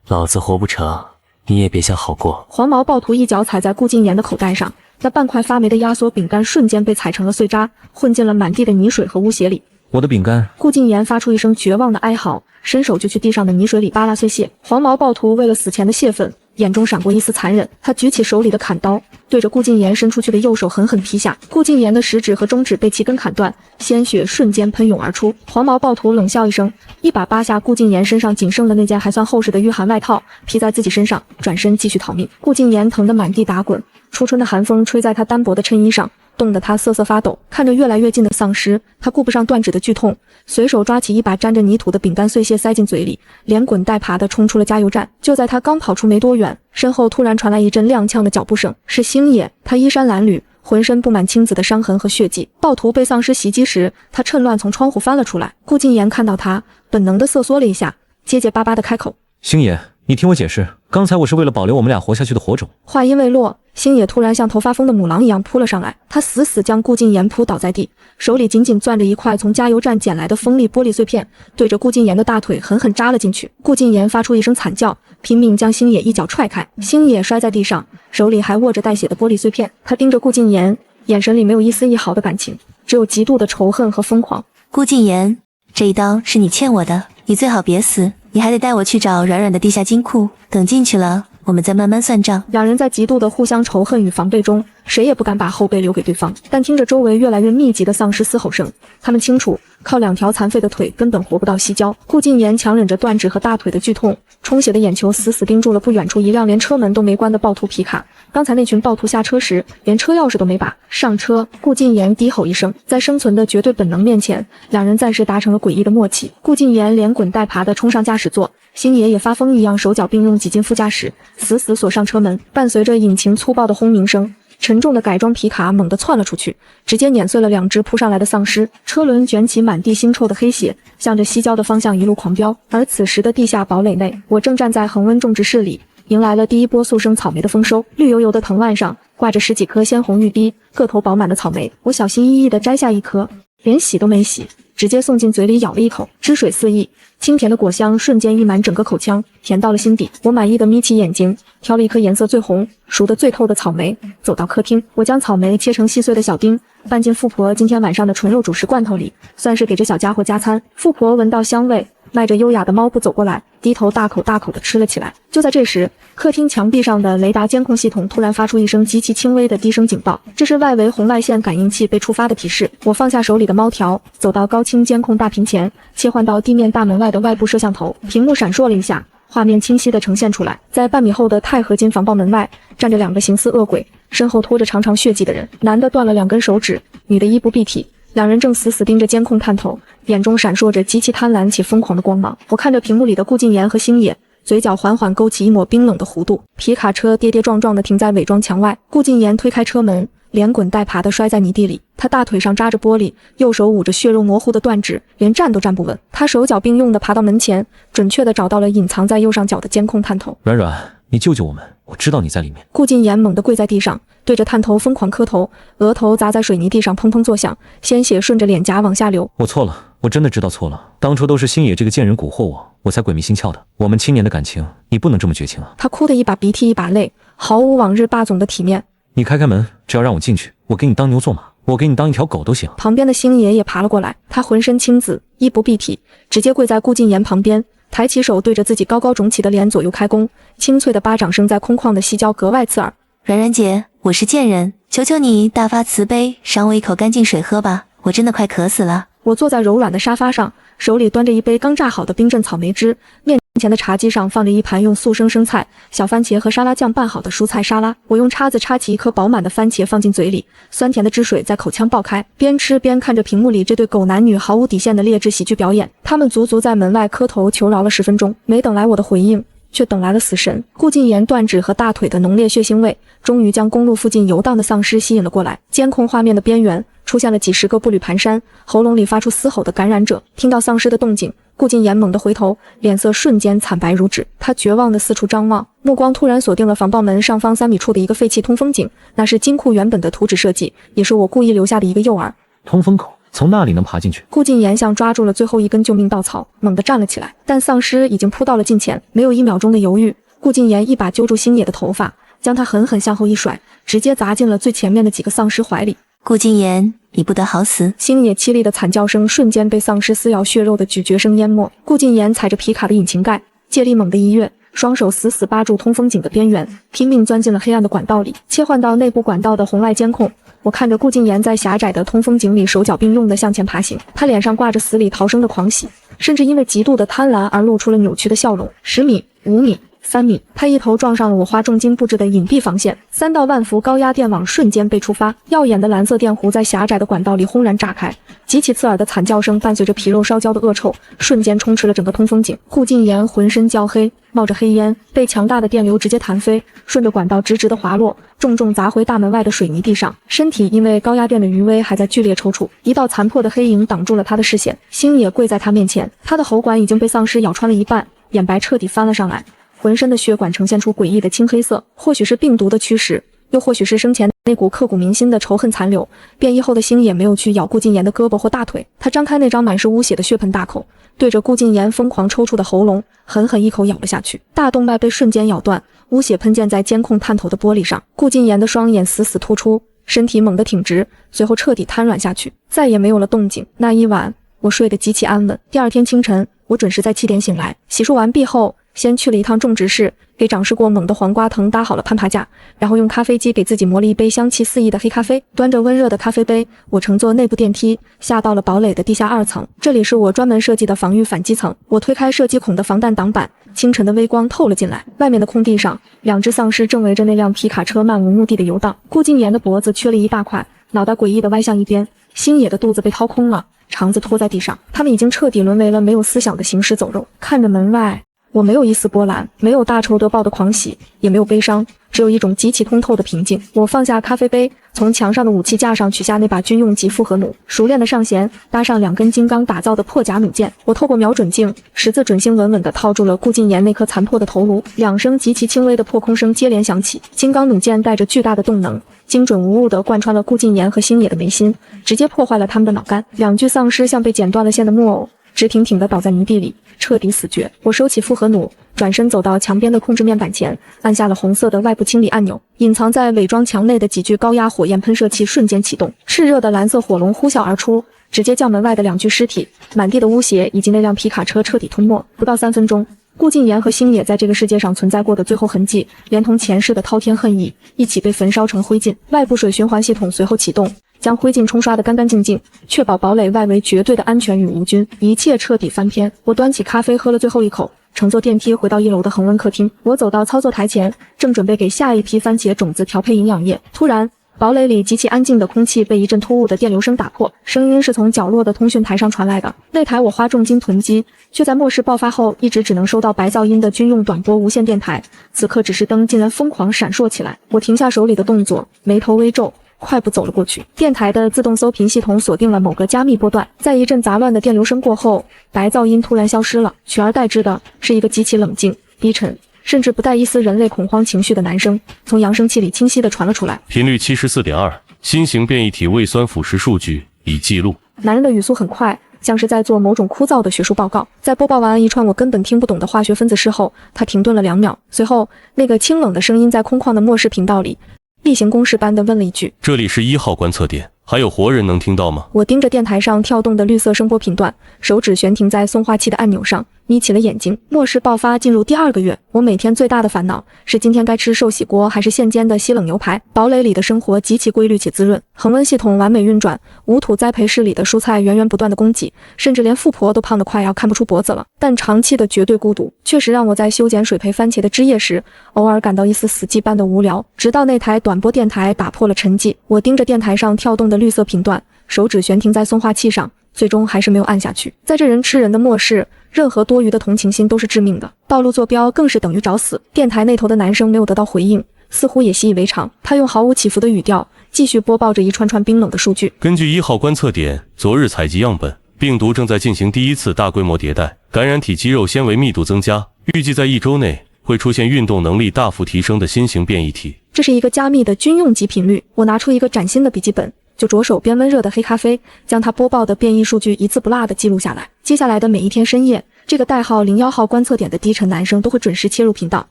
老子活不成，你也别想好过。黄毛暴徒一脚踩在顾敬言的口袋上，那半块发霉的压缩饼干瞬间被踩成了碎渣，混进了满地的泥水和污血里。我的饼干！顾敬言发出一声绝望的哀嚎，伸手就去地上的泥水里扒拉碎屑。黄毛暴徒为了死前的泄愤，眼中闪过一丝残忍，他举起手里的砍刀，对着顾敬言伸出去的右手狠狠劈下。顾敬言的食指和中指被齐根砍断，鲜血瞬间喷涌而出。黄毛暴徒冷笑一声，一把扒下顾敬言身上仅剩的那件还算厚实的御寒外套，披在自己身上，转身继续逃命。顾敬言疼得满地打滚，初春的寒风吹在他单薄的衬衣上，冻得他瑟瑟发抖。看着越来越近的丧尸，他顾不上断指的剧痛，随手抓起一把沾着泥土的饼干碎屑塞进嘴里，连滚带爬地冲出了加油站。就在他刚跑出没多远，身后突然传来一阵踉跄的脚步声，是星野。他衣衫褴褛，浑身布满青紫的伤痕和血迹。暴徒被丧尸袭击时，他趁乱从窗户翻了出来。顾敬言看到他，本能地瑟缩了一下，结结巴巴地开口：星野，你听我解释，刚才我是为了保留我们俩活下去的火种。话音未落，星野突然像头发疯的母狼一样扑了上来，他死死将顾敬言扑倒在地，手里紧紧攥着一块从加油站捡来的锋利玻璃碎片，对着顾敬言的大腿狠狠扎了进去。顾敬言发出一声惨叫，拼命将星野一脚踹开，星野摔在地上，手里还握着带血的玻璃碎片。他盯着顾敬言，眼神里没有一丝一毫的感情，只有极度的仇恨和疯狂。顾敬言，这一刀是你欠我的，你最好别死，你还得带我去找软软的地下金库，等进去了我们再慢慢算账。两人在极度的互相仇恨与防备中，谁也不敢把后背留给对方。但听着周围越来越密集的丧尸嘶吼声，他们清楚，靠两条残废的腿根本活不到西郊。顾敬言强忍着断指和大腿的剧痛，充血的眼球死死盯住了不远处一辆连车门都没关的暴徒皮卡。刚才那群暴徒下车时，连车钥匙都没把。上车，顾敬言低吼一声，在生存的绝对本能面前，两人暂时达成了诡异的默契。顾敬言连滚带爬地冲上驾驶座，星野也发疯一样手脚并用挤进副驾驶，死死锁上车门。伴随着引擎粗暴的轰鸣声，沉重的改装皮卡猛地窜了出去，直接碾碎了两只扑上来的丧尸，车轮卷起满地腥臭的黑血，向着西郊的方向一路狂飙。而此时的地下堡垒内，我正站在恒温种植室里，迎来了第一波速生草莓的丰收。绿油油的藤蔓上挂着10几颗鲜红欲滴、个头饱满的草莓，我小心翼翼地摘下一颗，连洗都没洗，直接送进嘴里咬了一口，汁水四溢，清甜的果香瞬间溢满整个口腔，甜到了心底。我满意的眯起眼睛，挑了一颗颜色最红、熟得最透的草莓，走到客厅，我将草莓切成细碎的小丁，拌进富婆今天晚上的纯肉主食罐头里，算是给这小家伙加餐。富婆闻到香味，迈着优雅的猫步走过来，低头大口大口地吃了起来。就在这时，客厅墙壁上的雷达监控系统突然发出一声极其轻微的低声警报，这是外围红外线感应器被触发的提示。我放下手里的猫条，走到高清监控大屏前，切换到地面大门外的外部摄像头，屏幕闪烁了一下，画面清晰地呈现出来。在半米厚的钛合金防爆门外，站着两个形似恶鬼，身后拖着长长血迹的人，男的断了2根手指，女的衣不蔽体。两人正死死盯着监控探头，眼中闪烁着极其贪婪且疯狂的光芒。我看着屏幕里的顾敬言和星野，嘴角缓缓勾起一抹冰冷的弧度。皮卡车跌跌撞撞地停在伪装墙外，顾敬言推开车门，连滚带爬地摔在泥地里。他大腿上扎着玻璃，右手捂着血肉模糊的断指，连站都站不稳。他手脚并用地爬到门前，准确地找到了隐藏在右上角的监控探头。软软，你救救我们，我知道你在里面。顾敬言猛地跪在地上，对着探头疯狂磕头，额头砸在水泥地上砰砰作响，鲜血顺着脸颊往下流。我错了，我真的知道错了，当初都是星野这个贱人蛊惑我，我才鬼迷心窍的。我们青年的感情，你不能这么绝情啊！他哭得一把鼻涕一把泪，毫无往日霸总的体面。你开门，只要让我进去，我给你当牛做马，我给你当一条狗都行。旁边的星爷也爬了过来，他浑身青紫，衣不蔽体，直接跪在顾敬言旁边，抬起手对着自己高高肿起的脸左右开弓，清脆的巴掌声在空旷的西郊格外刺耳。软软姐，我是贱人，求求你大发慈悲，赏我一口干净水喝吧，我真的快渴死了。我坐在柔软的沙发上，手里端着一杯刚榨好的冰镇草莓汁，面前的茶几上放着一盘用素生菜、小番茄和沙拉酱拌好的蔬菜沙拉。我用叉子插起一颗饱满的番茄放进嘴里，酸甜的汁水在口腔爆开，边吃边看着屏幕里这对狗男女毫无底线的劣质喜剧表演。他们足足在门外磕头求饶了10分钟，没等来我的回应，却等来了死神。顾禁言断指和大腿的浓烈血腥味，终于将公路附近游荡的丧尸吸引了过来。监控画面的边缘出现了几十个步履蹒跚、喉咙里发出嘶吼的感染者。听到丧尸的动静，顾禁言猛地回头，脸色瞬间惨白如纸。他绝望地四处张望，目光突然锁定了防爆门上方3米处的一个废弃通风井。那是金库原本的图纸设计，也是我故意留下的一个诱饵。通风口，从那里能爬进去。顾禁言像抓住了最后一根救命稻草，猛地站了起来，但丧尸已经扑到了近前，没有1秒钟的犹豫，顾禁言一把揪住星野的头发，将他狠狠向后一甩，直接砸进了最前面的几个丧尸怀里。顾禁言，你不得好死！星野凄厉的惨叫声瞬间被丧尸撕咬血肉的咀嚼声淹没。顾禁言踩着皮卡的引擎盖，借力猛地一跃，双手死死扒住通风井的边缘，拼命钻进了黑暗的管道里。切换到内部管道的红外监控，我看着顾禁言在狭窄的通风井里手脚并用地向前爬行，他脸上挂着死里逃生的狂喜，甚至因为极度的贪婪而露出了扭曲的笑容。10米、5米、3米，他一头撞上了我花重金布置的隐蔽防线，3道万伏高压电网瞬间被触发，耀眼的蓝色电弧在狭窄的管道里轰然炸开，极其刺耳的惨叫声伴随着皮肉烧焦的恶臭，瞬间充斥了整个通风井。顾禁言浑身焦黑，冒着黑烟，被强大的电流直接弹飞，顺着管道直直的滑落，重重砸回大门外的水泥地上，身体因为高压电的余威还在剧烈抽搐。一道残破的黑影挡住了他的视线，星野跪在他面前，他的喉管已经被丧尸咬穿了一半，眼白彻底翻了上来，浑身的血管呈现出诡异的青黑色，或许是病毒的驱使，又或许是生前那股刻骨铭心的仇恨残留。变异后的星野没有去咬顾禁言的胳膊或大腿，他张开那张满是污血的血盆大口，对着顾禁言疯狂抽搐的喉咙狠狠一口咬了下去，大动脉被瞬间咬断，污血喷溅在监控探头的玻璃上。顾禁言的双眼死死突出，身体猛地挺直，随后彻底瘫软下去，再也没有了动静。那一晚我睡得极其安稳。第二天清晨，我准时在7点醒来，洗漱完毕后，先去了一趟种植室，给长势过猛的黄瓜藤搭好了攀爬架，然后用咖啡机给自己磨了一杯香气四溢的黑咖啡。端着温热的咖啡杯，我乘坐内部电梯下到了堡垒的地下2层，这里是我专门设计的防御反击层。我推开射击孔的防弹挡板，清晨的微光透了进来，外面的空地上，2只丧尸正围着那辆皮卡车漫无目的的游荡。顾禁言的脖子缺了一大块，脑袋诡异的歪向一边，星野的肚子被掏空了，肠子拖在地上，他们已经彻底沦为了没有思想的行尸走肉。看着门外，我没有一丝波澜，没有大仇得报的狂喜，也没有悲伤，只有一种极其通透的平静。我放下咖啡杯，从墙上的武器架上取下那把军用级复合弩，熟练的上弦，搭上2根金刚打造的破甲弩箭。我透过瞄准镜，10字准星稳稳地套住了顾禁言那颗残破的头颅。2声极其轻微的破空声接连响起，金刚弩箭带着巨大的动能，精准无误地贯穿了顾禁言和星野的眉心，直接破坏了他们的脑干。2具丧尸像被剪断了线的木偶，直挺挺地倒在泥地里，彻底死绝。我收起复合弩，转身走到墙边的控制面板前，按下了红色的外部清理按钮。隐藏在伪装墙内的几具高压火焰喷射器瞬间启动，炽热的蓝色火龙呼啸而出，直接将门外的2具尸体、满地的污血以及那辆皮卡车彻底吞没。不到3分钟，顾禁言和星野在这个世界上存在过的最后痕迹，连同前世的滔天恨意，一起被焚烧成灰烬。外部水循环系统随后启动，将灰烬冲刷得干干净净，确保堡垒外围绝对的安全与无菌。一切彻底翻篇。我端起咖啡喝了最后一口，乘坐电梯回到1楼的恒温客厅。我走到操作台前，正准备给下一批番茄种子调配营养液，突然堡垒里极其安静的空气被一阵突兀的电流声打破，声音是从角落的通讯台上传来的。那台我花重金囤积，却在末世爆发后一直只能收到白噪音的军用短波无线电台，此刻指示灯竟然疯狂闪烁起来。我停下手里的动作，眉头微皱，快步走了过去。电台的自动搜频系统锁定了某个加密波段，在一阵杂乱的电流声过后，白噪音突然消失了，取而代之的是一个极其冷静、低沉，甚至不带一丝人类恐慌情绪的男声，从扬声器里清晰地传了出来。频率74.2，新型变异体胃酸腐蚀数据已记录。男人的语速很快，像是在做某种枯燥的学术报告。在播报完一串我根本听不懂的化学分子式后，他停顿了2秒，随后那个清冷的声音在空旷的末世频道里例行公事般地问了一句：“这里是1号观测点，还有活人能听到吗？”我盯着电台上跳动的绿色声波频段，手指悬停在送话器的按钮上，眯起了眼睛。末世爆发进入第2个月，我每天最大的烦恼是今天该吃寿喜锅还是现煎的西冷牛排。堡垒里的生活极其规律且滋润，恒温系统完美运转，无土栽培室里的蔬菜源源不断的供给，甚至连富婆都胖得快要看不出脖子了。但长期的绝对孤独，确实让我在修剪水培番茄的枝叶时，偶尔感到一丝死寂般的无聊。直到那台短波电台打破了沉寂，我盯着电台上跳动的绿色频段，手指悬停在送话器上，最终还是没有按下去。在这人吃人的末世，任何多余的同情心都是致命的，暴露坐标更是等于找死。电台那头的男生没有得到回应，似乎也习以为常，他用毫无起伏的语调继续播报着一串串冰冷的数据。根据1号观测点昨日采集样本，病毒正在进行第1次大规模迭代，感染体肌肉纤维密度增加，预计在1周内会出现运动能力大幅提升的新型变异体。这是一个加密的军用级频率，我拿出一个崭新的笔记本，就着手边温热的黑咖啡，将它播报的变异数据一字不落地记录下来。接下来的每一天深夜，这个代号01号观测点的低沉男生都会准时切入频道，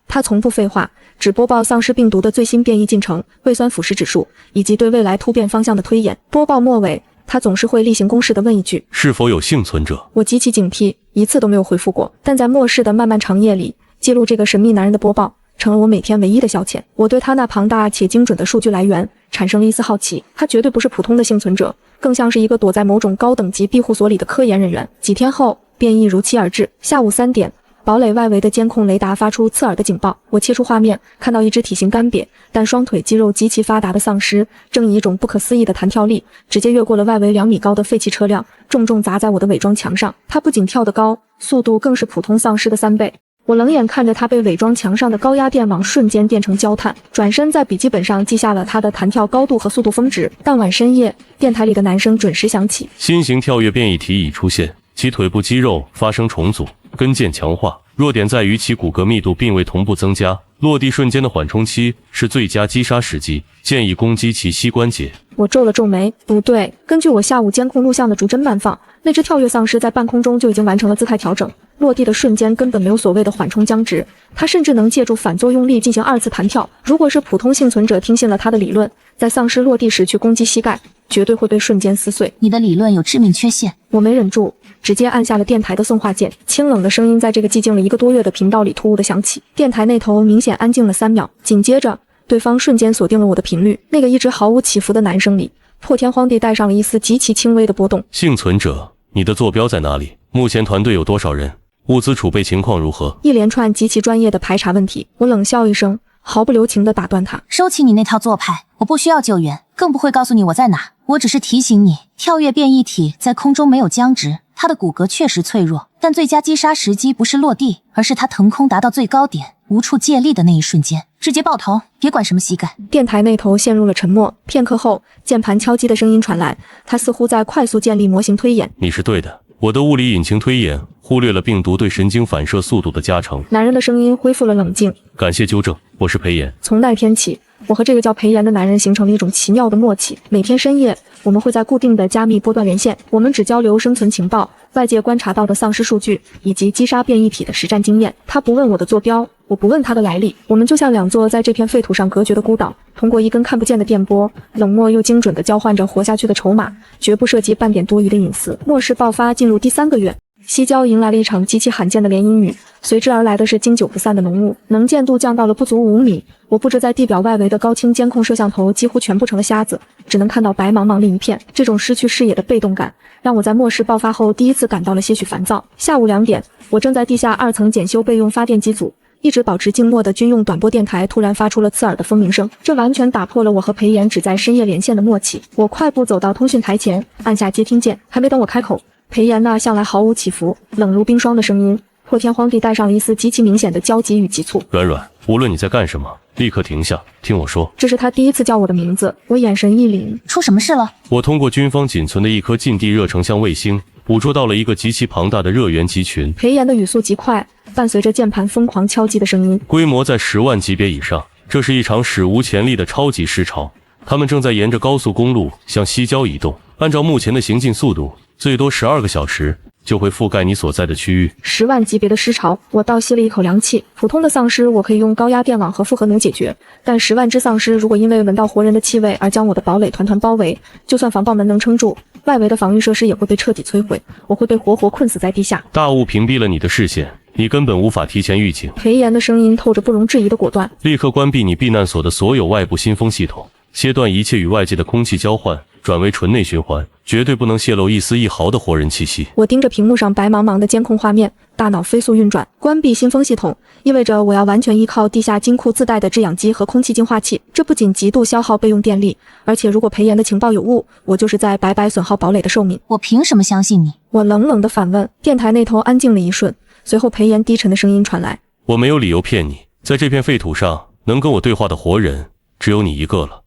他从不废话，只播报丧尸病毒的最新变异进程、胃酸腐蚀指数以及对未来突变方向的推演。播报末尾，他总是会例行公事地问一句：是否有幸存者？我极其警惕，一次都没有回复过。但在末世的漫漫长夜里，记录这个神秘男人的播报成了我每天唯一的消遣。我对他那庞大且精准的数据来源产生了一丝好奇，他绝对不是普通的幸存者，更像是一个躲在某种高等级庇护所里的科研人员。几天后，变异如期而至。下午3点，堡垒外围的监控雷达发出刺耳的警报。我切出画面，看到一只体型干瘪但双腿肌肉极其发达的丧尸，正以一种不可思议的弹跳力，直接越过了外围2米高的废弃车辆，重重砸在我的伪装墙上。他不仅跳得高，速度更是普通丧尸的3倍。我冷眼看着他被伪装墙上的高压电网瞬间电成焦炭，转身在笔记本上记下了他的弹跳高度和速度峰值。当晚深夜，电台里的男声准时响起。新型跳跃变异体已出现，其腿部肌肉发生重组，跟腱强化，弱点在于其骨骼密度并未同步增加，落地瞬间的缓冲期是最佳击杀时机，建议攻击其膝关节。我皱了皱眉，不对，根据我下午监控录像的逐帧慢放，那只跳跃丧尸在半空中就已经完成了姿态调整，落地的瞬间根本没有所谓的缓冲僵直，它甚至能借助反作用力进行2次弹跳。如果是普通幸存者听信了他的理论，在丧尸落地时去攻击膝盖，绝对会被瞬间撕碎。你的理论有致命缺陷。我没忍住，直接按下了电台的送话键。清冷的声音在这个寂静了1个多月的频道里突兀地响起。电台那头明显安静了3秒，紧接着对方瞬间锁定了我的频率。那个一直毫无起伏的男声里，破天荒地带上了一丝极其轻微的波动。幸存者，你的坐标在哪里？目前团队有多少人？物资储备情况如何？一连串极其专业的排查问题。我冷笑一声，毫不留情地打断他。收起你那套做派，我不需要救援，更不会告诉你我在哪。我只是提醒你，跳跃变异体在空中没有僵直，它的骨骼确实脆弱，但最佳击杀时机不是落地，而是它腾空达到最高点，无处借力的那一瞬间，直接爆头，别管什么膝盖。电台那头陷入了沉默，片刻后，键盘敲击的声音传来，他似乎在快速建立模型推演。你是对的，我的物理引擎推演忽略了病毒对神经反射速度的加成。男人的声音恢复了冷静。感谢纠正，我是裴岩。从那天起，我和这个叫裴岩的男人形成了一种奇妙的默契。每天深夜，我们会在固定的加密波段连线，我们只交流生存情报、外界观察到的丧尸数据以及击杀变异体的实战经验。他不问我的坐标，我不问他的来历，我们就像2座在这片废土上隔绝的孤岛，通过一根看不见的电波，冷漠又精准地交换着活下去的筹码，绝不涉及半点多余的隐私。末世爆发进入第3个月，西郊迎来了一场极其罕见的连阴雨，随之而来的是经久不散的浓雾，能见度降到了不足5米。我布置在地表外围的高清监控摄像头几乎全部成了瞎子，只能看到白茫茫的一片。这种失去视野的被动感，让我在末世爆发后第一次感到了些许烦躁。下午2点，我正在地下2层检修备用发电机组，一直保持静默的军用短波电台突然发出了刺耳的蜂鸣声，这完全打破了我和裴岩只在深夜连线的默契。我快步走到通讯台前，按下接听键，还没等我开口，裴岩那向来毫无起伏、冷如冰霜的声音破天荒地带上了一丝极其明显的焦急与急促。软软，无论你在干什么，立刻停下，听我说。这是他第一次叫我的名字，我眼神一凛。出什么事了？我通过军方仅存的一颗近地热成像卫星，捕捉到了一个极其庞大的热源集群。裴岩的语速极快，伴随着键盘疯狂敲击的声音，规模在10万级别以上。这是一场史无前例的超级尸潮，他们正在沿着高速公路向西郊移动，按照目前的行进速度，最多12个小时就会覆盖你所在的区域。10万级别的尸潮，我倒吸了一口凉气。普通的丧尸我可以用高压电网和复合能解决，但10万只丧尸如果因为闻到活人的气味而将我的堡垒团团包围，就算防爆门能撑住，外围的防御设施也会被彻底摧毁，我会被活活困死在地下。大雾屏蔽了你的视线，你根本无法提前预警。裴炎的声音透着不容置疑的果断。立刻关闭你避难所的所有外部新风系统，切断一切与外界的空气交换，转为纯内循环，绝对不能泄露一丝一毫的活人气息。我盯着屏幕上白茫茫的监控画面，大脑飞速运转。关闭新风系统意味着我要完全依靠地下金库自带的制氧机和空气净化器，这不仅极度消耗备用电力，而且如果裴炎的情报有误，我就是在白白损耗堡垒的寿命。我凭什么相信你？我冷冷地反问。电台那头安静了一瞬，随后裴炎低沉的声音传来：我没有理由骗你，在这片废土上能跟我对话的活人只有你一个了，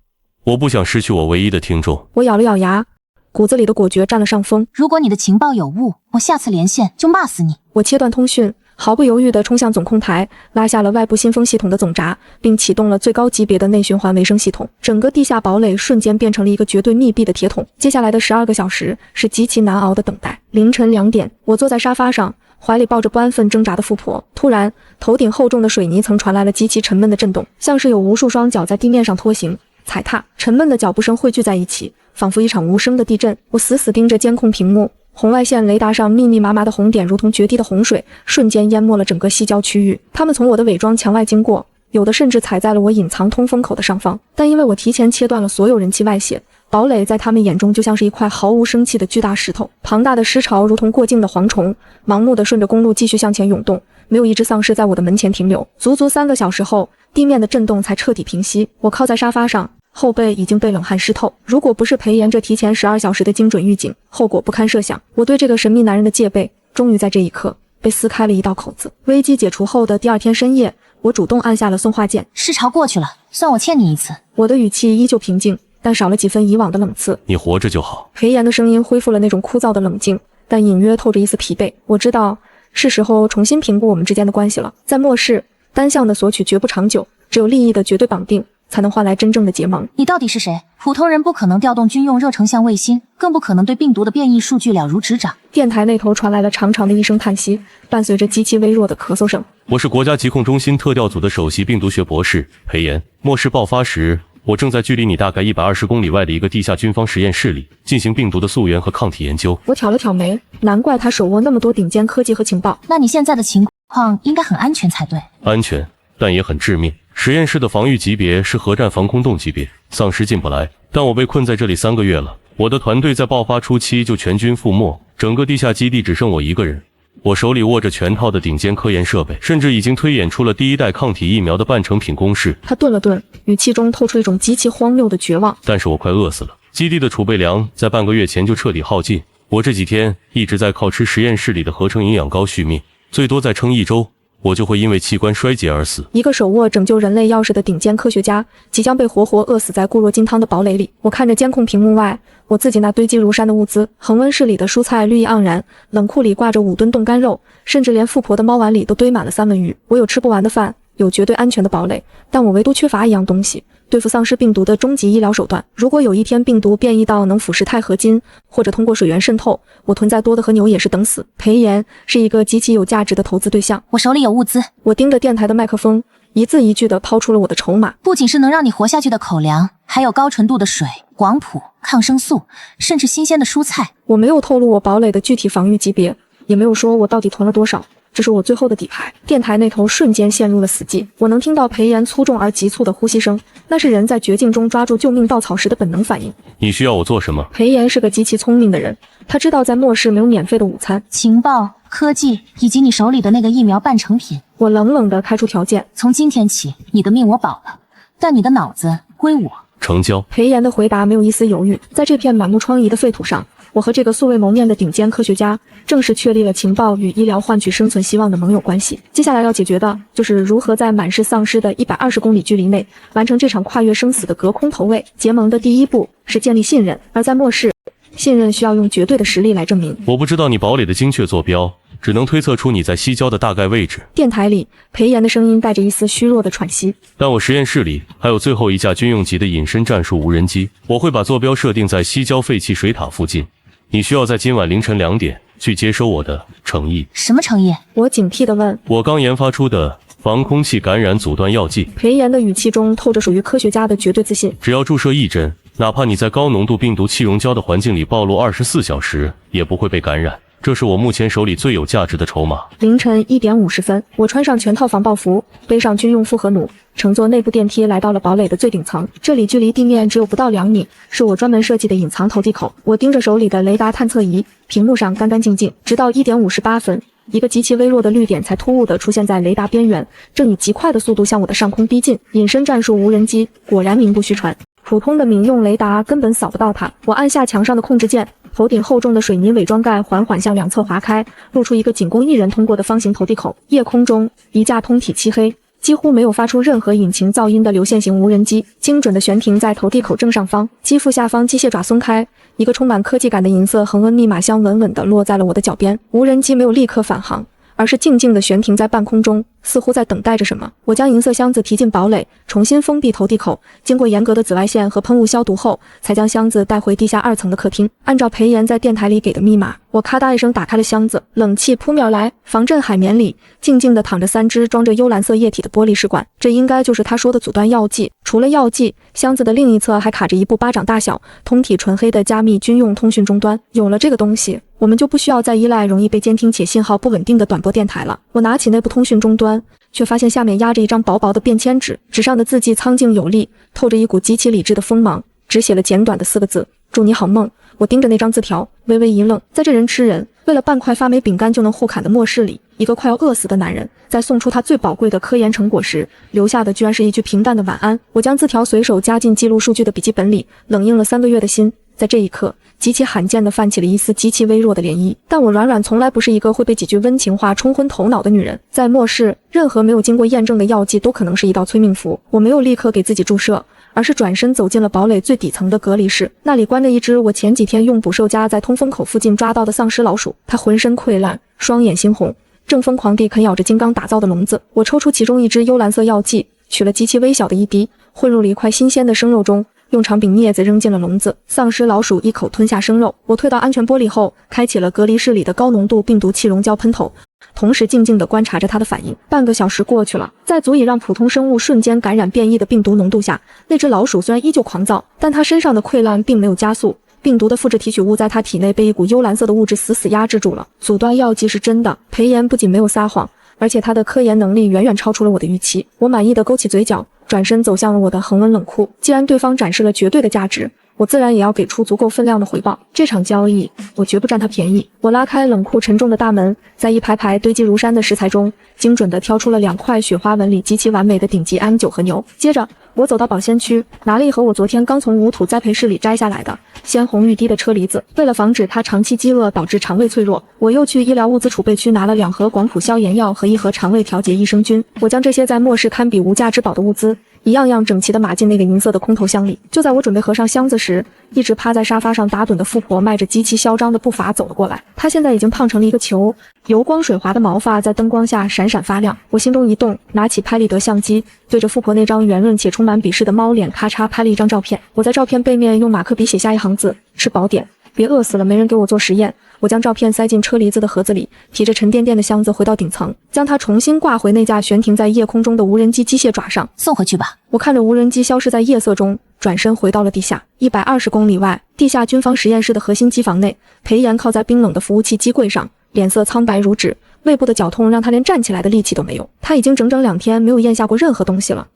我不想失去我唯一的听众。我咬了咬牙，骨子里的果决占了上风。如果你的情报有误，我下次连线就骂死你。我切断通讯，毫不犹豫地冲向总控台，拉下了外部新风系统的总闸，并启动了最高级别的内循环维生系统。整个地下堡垒瞬间变成了一个绝对密闭的铁桶。接下来的12个小时是极其难熬的等待。凌晨2点，我坐在沙发上，怀里抱着不安分挣扎的富婆。突然，头顶厚重的水泥层传来了极其沉闷的震动，像是有无数双脚在地面上拖行踩踏，沉闷的脚步声汇聚在一起，仿佛一场无声的地震。我死死盯着监控屏幕，红外线雷达上密密麻麻的红点如同决堤的洪水，瞬间淹没了整个西郊区域。他们从我的伪装墙外经过，有的甚至踩在了我隐藏通风口的上方，但因为我提前切断了所有人气外泄，堡垒在他们眼中就像是一块毫无生气的巨大石头。庞大的尸潮如同过境的蝗虫，盲目地顺着公路继续向前涌动，没有一只丧尸在我的门前停留。足足3个小时后，地面的震动才彻底平息。我靠在沙发上，后背已经被冷汗湿透。如果不是裴炎这提前12小时的精准预警，后果不堪设想。我对这个神秘男人的戒备，终于在这一刻被撕开了一道口子。危机解除后的第2天深夜，我主动按下了送话键。尸潮过去了，算我欠你一次。我的语气依旧平静，但少了几分以往的冷刺。你活着就好。裴炎的声音恢复了那种枯燥的冷静，但隐约透着一丝疲惫。我知道是时候重新评估我们之间的关系了。在末世，单向的索取绝不长久，只有利益的绝对绑定才能换来真正的结盟。你到底是谁？普通人不可能调动军用热成像卫星，更不可能对病毒的变异数据了如指掌。电台那头传来了长长的一声叹息，伴随着极其微弱的咳嗽声。我是国家疾控中心特调组的首席病毒学博士裴炎。末世爆发时，我正在距离你大概120公里外的一个地下军方实验室里进行病毒的溯源和抗体研究。我挑了挑眉，难怪他手握那么多顶尖科技和情报。那你现在的情况应该很安全才对。安全，但也很致命。实验室的防御级别是核战防空洞级别，丧尸进不来。但我被困在这里3个月了，我的团队在爆发初期就全军覆没，整个地下基地只剩我一个人。我手里握着全套的顶尖科研设备，甚至已经推演出了第1代抗体疫苗的半成品公式。他顿了顿，语气中透出一种极其荒谬的绝望。但是我快饿死了，基地的储备粮在半个月前就彻底耗尽，我这几天一直在靠吃实验室里的合成营养膏续命，最多再撑1周，我就会因为器官衰竭而死。一个手握拯救人类钥匙的顶尖科学家，即将被活活饿死在固若金汤的堡垒里。我看着监控屏幕外，我自己那堆积如山的物资，恒温室里的蔬菜绿意盎然，冷库里挂着5吨冻干肉，甚至连富婆的猫碗里都堆满了三文鱼。我有吃不完的饭，有绝对安全的堡垒，但我唯独缺乏一样东西，对付丧尸病毒的终极医疗手段。如果有一天病毒变异到能腐蚀钛合金，或者通过水源渗透，我囤在多的和牛也是等死。裴炎是一个极其有价值的投资对象。我手里有物资。我盯着电台的麦克风，一字一句地抛出了我的筹码。不仅是能让你活下去的口粮，还有高纯度的水、广谱、抗生素，甚至新鲜的蔬菜。我没有透露我堡垒的具体防御级别，也没有说我到底囤了多少，这是我最后的底牌。电台那头瞬间陷入了死寂，我能听到裴炎粗重而急促的呼吸声，那是人在绝境中抓住救命稻草时的本能反应。你需要我做什么？裴炎是个极其聪明的人，他知道在末世没有免费的午餐。情报、科技以及你手里的那个疫苗半成品。我冷冷地开出条件，从今天起，你的命我保了，但你的脑子归我。成交。裴炎的回答没有一丝犹豫。在这片满目疮痍的废土上，我和这个素未谋面的顶尖科学家正式确立了情报与医疗换取生存希望的盟友关系。接下来要解决的就是如何在满是丧尸的120公里距离内完成这场跨越生死的隔空投喂。结盟的第一步是建立信任，而在末世，信任需要用绝对的实力来证明。我不知道你堡垒的精确坐标，只能推测出你在西郊的大概位置。电台里，裴炎的声音带着一丝虚弱的喘息。但我实验室里还有最后一架军用级的隐身战术无人机，我会把坐标设定在西郊废弃水塔附近。你需要在今晚凌晨2点去接收我的诚意。什么诚意？我警惕地问。我刚研发出的防空气感染阻断药剂。裴炎的语气中透着属于科学家的绝对自信。只要注射1针，哪怕你在高浓度病毒气溶胶的环境里暴露24小时，也不会被感染。这是我目前手里最有价值的筹码。凌晨1点50分，我穿上全套防爆服，背上军用复合弩，乘坐内部电梯来到了堡垒的最顶层。这里距离地面只有不到2米，是我专门设计的隐藏投递口。我盯着手里的雷达探测仪，屏幕上干干净净，直到1点58分，一个极其微弱的绿点才突兀地出现在雷达边缘，正以极快的速度向我的上空逼近。隐身战术无人机果然名不虚传，普通的民用雷达根本扫不到它。我按下墙上的控制键，头顶厚重的水泥伪装盖缓缓向两侧滑开，露出一个仅供1人通过的方形投递口。夜空中，一架通体漆黑，几乎没有发出任何引擎噪音的流线型无人机，精准地悬停在投递口正上方。机腹下方机械爪松开，一个充满科技感的银色恒温密码箱稳稳地落在了我的脚边。无人机没有立刻返航，而是静静地悬停在半空中，似乎在等待着什么。我将银色箱子提进堡垒，重新封闭投递口，经过严格的紫外线和喷雾消毒后，才将箱子带回地下2层的客厅。按照裴炎在电台里给的密码，我咔嗒一声打开了箱子，冷气扑面而来，防震海绵里静静地躺着3只装着幽蓝色液体的玻璃试管，这应该就是他说的阻断药剂。除了药剂，箱子的另一侧还卡着一部巴掌大小、通体纯黑的加密军用通讯终端。有了这个东西，我们就不需要再依赖容易被监听且信号不稳定的短波电台了。我拿起那部通讯终端，却发现下面压着一张薄薄的便签纸，纸上的字迹苍劲有力，透着一股极其理智的锋芒，只写了简短的4个字：祝你好梦。我盯着那张字条，微微一愣。在这人吃人，为了半块发霉饼干就能互砍的末世里，一个快要饿死的男人，在送出他最宝贵的科研成果时，留下的居然是一句平淡的晚安。我将字条随手加进记录数据的笔记本里，冷硬了3个月的心，在这一刻极其罕见地泛起了一丝极其微弱的涟漪。但我软从来不是一个会被几句温情话冲昏头脑的女人，在末世，任何没有经过验证的药剂都可能是一道催命符。我没有立刻给自己注射，而是转身走进了堡垒最底层的隔离室，那里关着一只我前几天用捕兽夹在通风口附近抓到的丧尸老鼠，它浑身溃烂，双眼猩红，正疯狂地啃咬着金刚打造的笼子。我抽出其中一支幽蓝色药剂，取了极其微小的一滴，混入了一块新鲜的生肉中，用长柄镊子扔进了笼子。丧尸老鼠一口吞下生肉。我退到安全玻璃后，开启了隔离室里的高浓度病毒气溶胶喷头，同时静静地观察着它的反应。半个小时过去了，在足以让普通生物瞬间感染变异的病毒浓度下，那只老鼠虽然依旧狂躁，但它身上的溃烂并没有加速。病毒的复制提取物在它体内被一股幽蓝色的物质死压制住了。阻断药剂是真的，裴炎不仅没有撒谎，而且他的科研能力远远超出了我的预期。我满意的勾起嘴角，转身走向了我的恒温冷库。既然对方展示了绝对的价值，我自然也要给出足够分量的回报。这场交易，我绝不占他便宜。我拉开冷库沉重的大门，在一排排堆积如山的食材中，精准地挑出了2块雪花纹理极其完美的顶级 M9 和牛。接着，我走到保鲜区，拿了一盒我昨天刚从无土栽培室里摘下来的鲜红欲滴的车厘子。为了防止它长期饥饿导致肠胃脆弱，我又去医疗物资储备区拿了2盒广谱消炎药和1盒肠胃调节益生菌。我将这些在末世堪比无价之宝的物资一样样整齐地码进那个银色的空投箱里。就在我准备合上箱子时，一直趴在沙发上打盹的富婆迈着极其嚣张的步伐走了过来。她现在已经胖成了一个球，油光水滑的毛发在灯光下闪闪发亮。我心中一动，拿起拍立得相机，对着富婆那张圆润且充满鄙视的猫脸咔嚓拍了一张照片。我在照片背面用马克笔写下一行字：吃饱点，别饿死了，没人给我做实验。我将照片塞进车厘子的盒子里，提着沉甸甸的箱子回到顶层，将它重新挂回那架悬停在夜空中的无人机机械爪上。送回去吧。我看着无人机消失在夜色中，转身回到了地下。120公里外，地下军方实验室的核心机房内，裴炎靠在冰冷的服务器机柜上，脸色苍白如纸，胃部的绞痛让他连站起来的力气都没有。他已经整整2天没有咽下过任何东西了。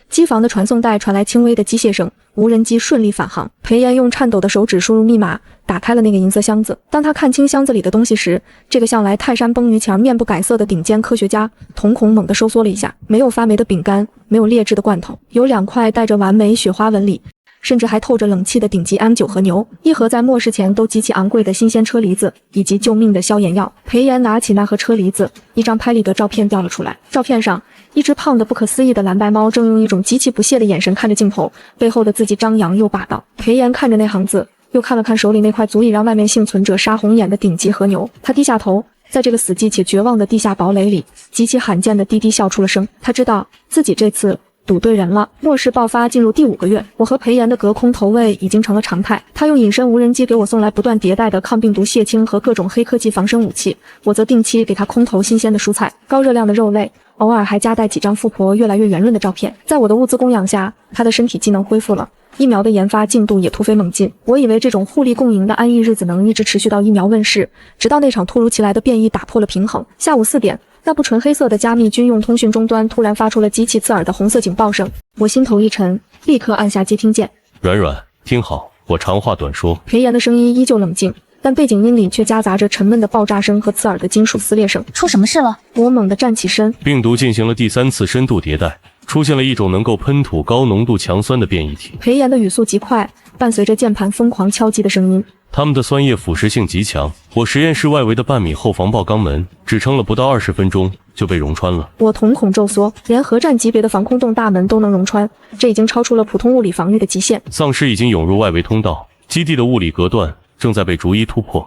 机房的传送带传来轻微的机械声，无人机顺利返航。裴炎用颤抖的手指输入密码，打开了那个银色箱子。当他看清箱子里的东西时，这个向来泰山崩于前面不改色的顶尖科学家瞳孔猛地收缩了一下。没有发霉的饼干，没有劣质的罐头，有2块带着完美雪花纹理，甚至还透着冷气的顶级 M9 和牛，1盒在末世前都极其昂贵的新鲜车厘子，以及救命的消炎药。裴炎拿起那盒车厘子，一张拍立得照片掉了出来。照片上，一只胖得不可思议的蓝白猫正用一种极其不屑的眼神看着镜头，背后的字迹张扬又霸道。裴炎看着那行字，又看了看手里那块足以让外面幸存者杀红眼的顶级和牛，他低下头，在这个死寂且绝望的地下堡垒里，极其罕见的低低笑出了声。他知道自己这次赌对人了。末世爆发进入第5个月，我和裴炎的隔空投喂已经成了常态。他用隐身无人机给我送来不断迭代的抗病毒血清和各种黑科技防身武器，我则定期给他空投新鲜的蔬菜、高热量的肉类，偶尔还夹带几张富婆越来越圆润的照片。在我的物资供养下，他的身体机能恢复了。疫苗的研发进度也突飞猛进，我以为这种互利共赢的安逸日子能一直持续到疫苗问世，直到那场突如其来的变异打破了平衡。下午4点，那部纯黑色的加密军用通讯终端突然发出了极其刺耳的红色警报声，我心头一沉，立刻按下接听键。软软，听好，我长话短说。裴炎的声音依旧冷静，但背景音里却夹杂着沉闷的爆炸声和刺耳的金属撕裂声。出什么事了？我猛地站起身。病毒进行了第3次深度迭代，出现了一种能够喷吐高浓度强酸的变异体。裴炎的语速极快，伴随着键盘疯狂敲击的声音。它们的酸液腐蚀性极强，我实验室外围的半米厚防爆钢门只撑了不到20分钟就被溶穿了。我瞳孔骤缩，连核战级别的防空洞大门都能溶穿，这已经超出了普通物理防御的极限。丧尸已经涌入外围通道，基地的物理隔断正在被逐一突破。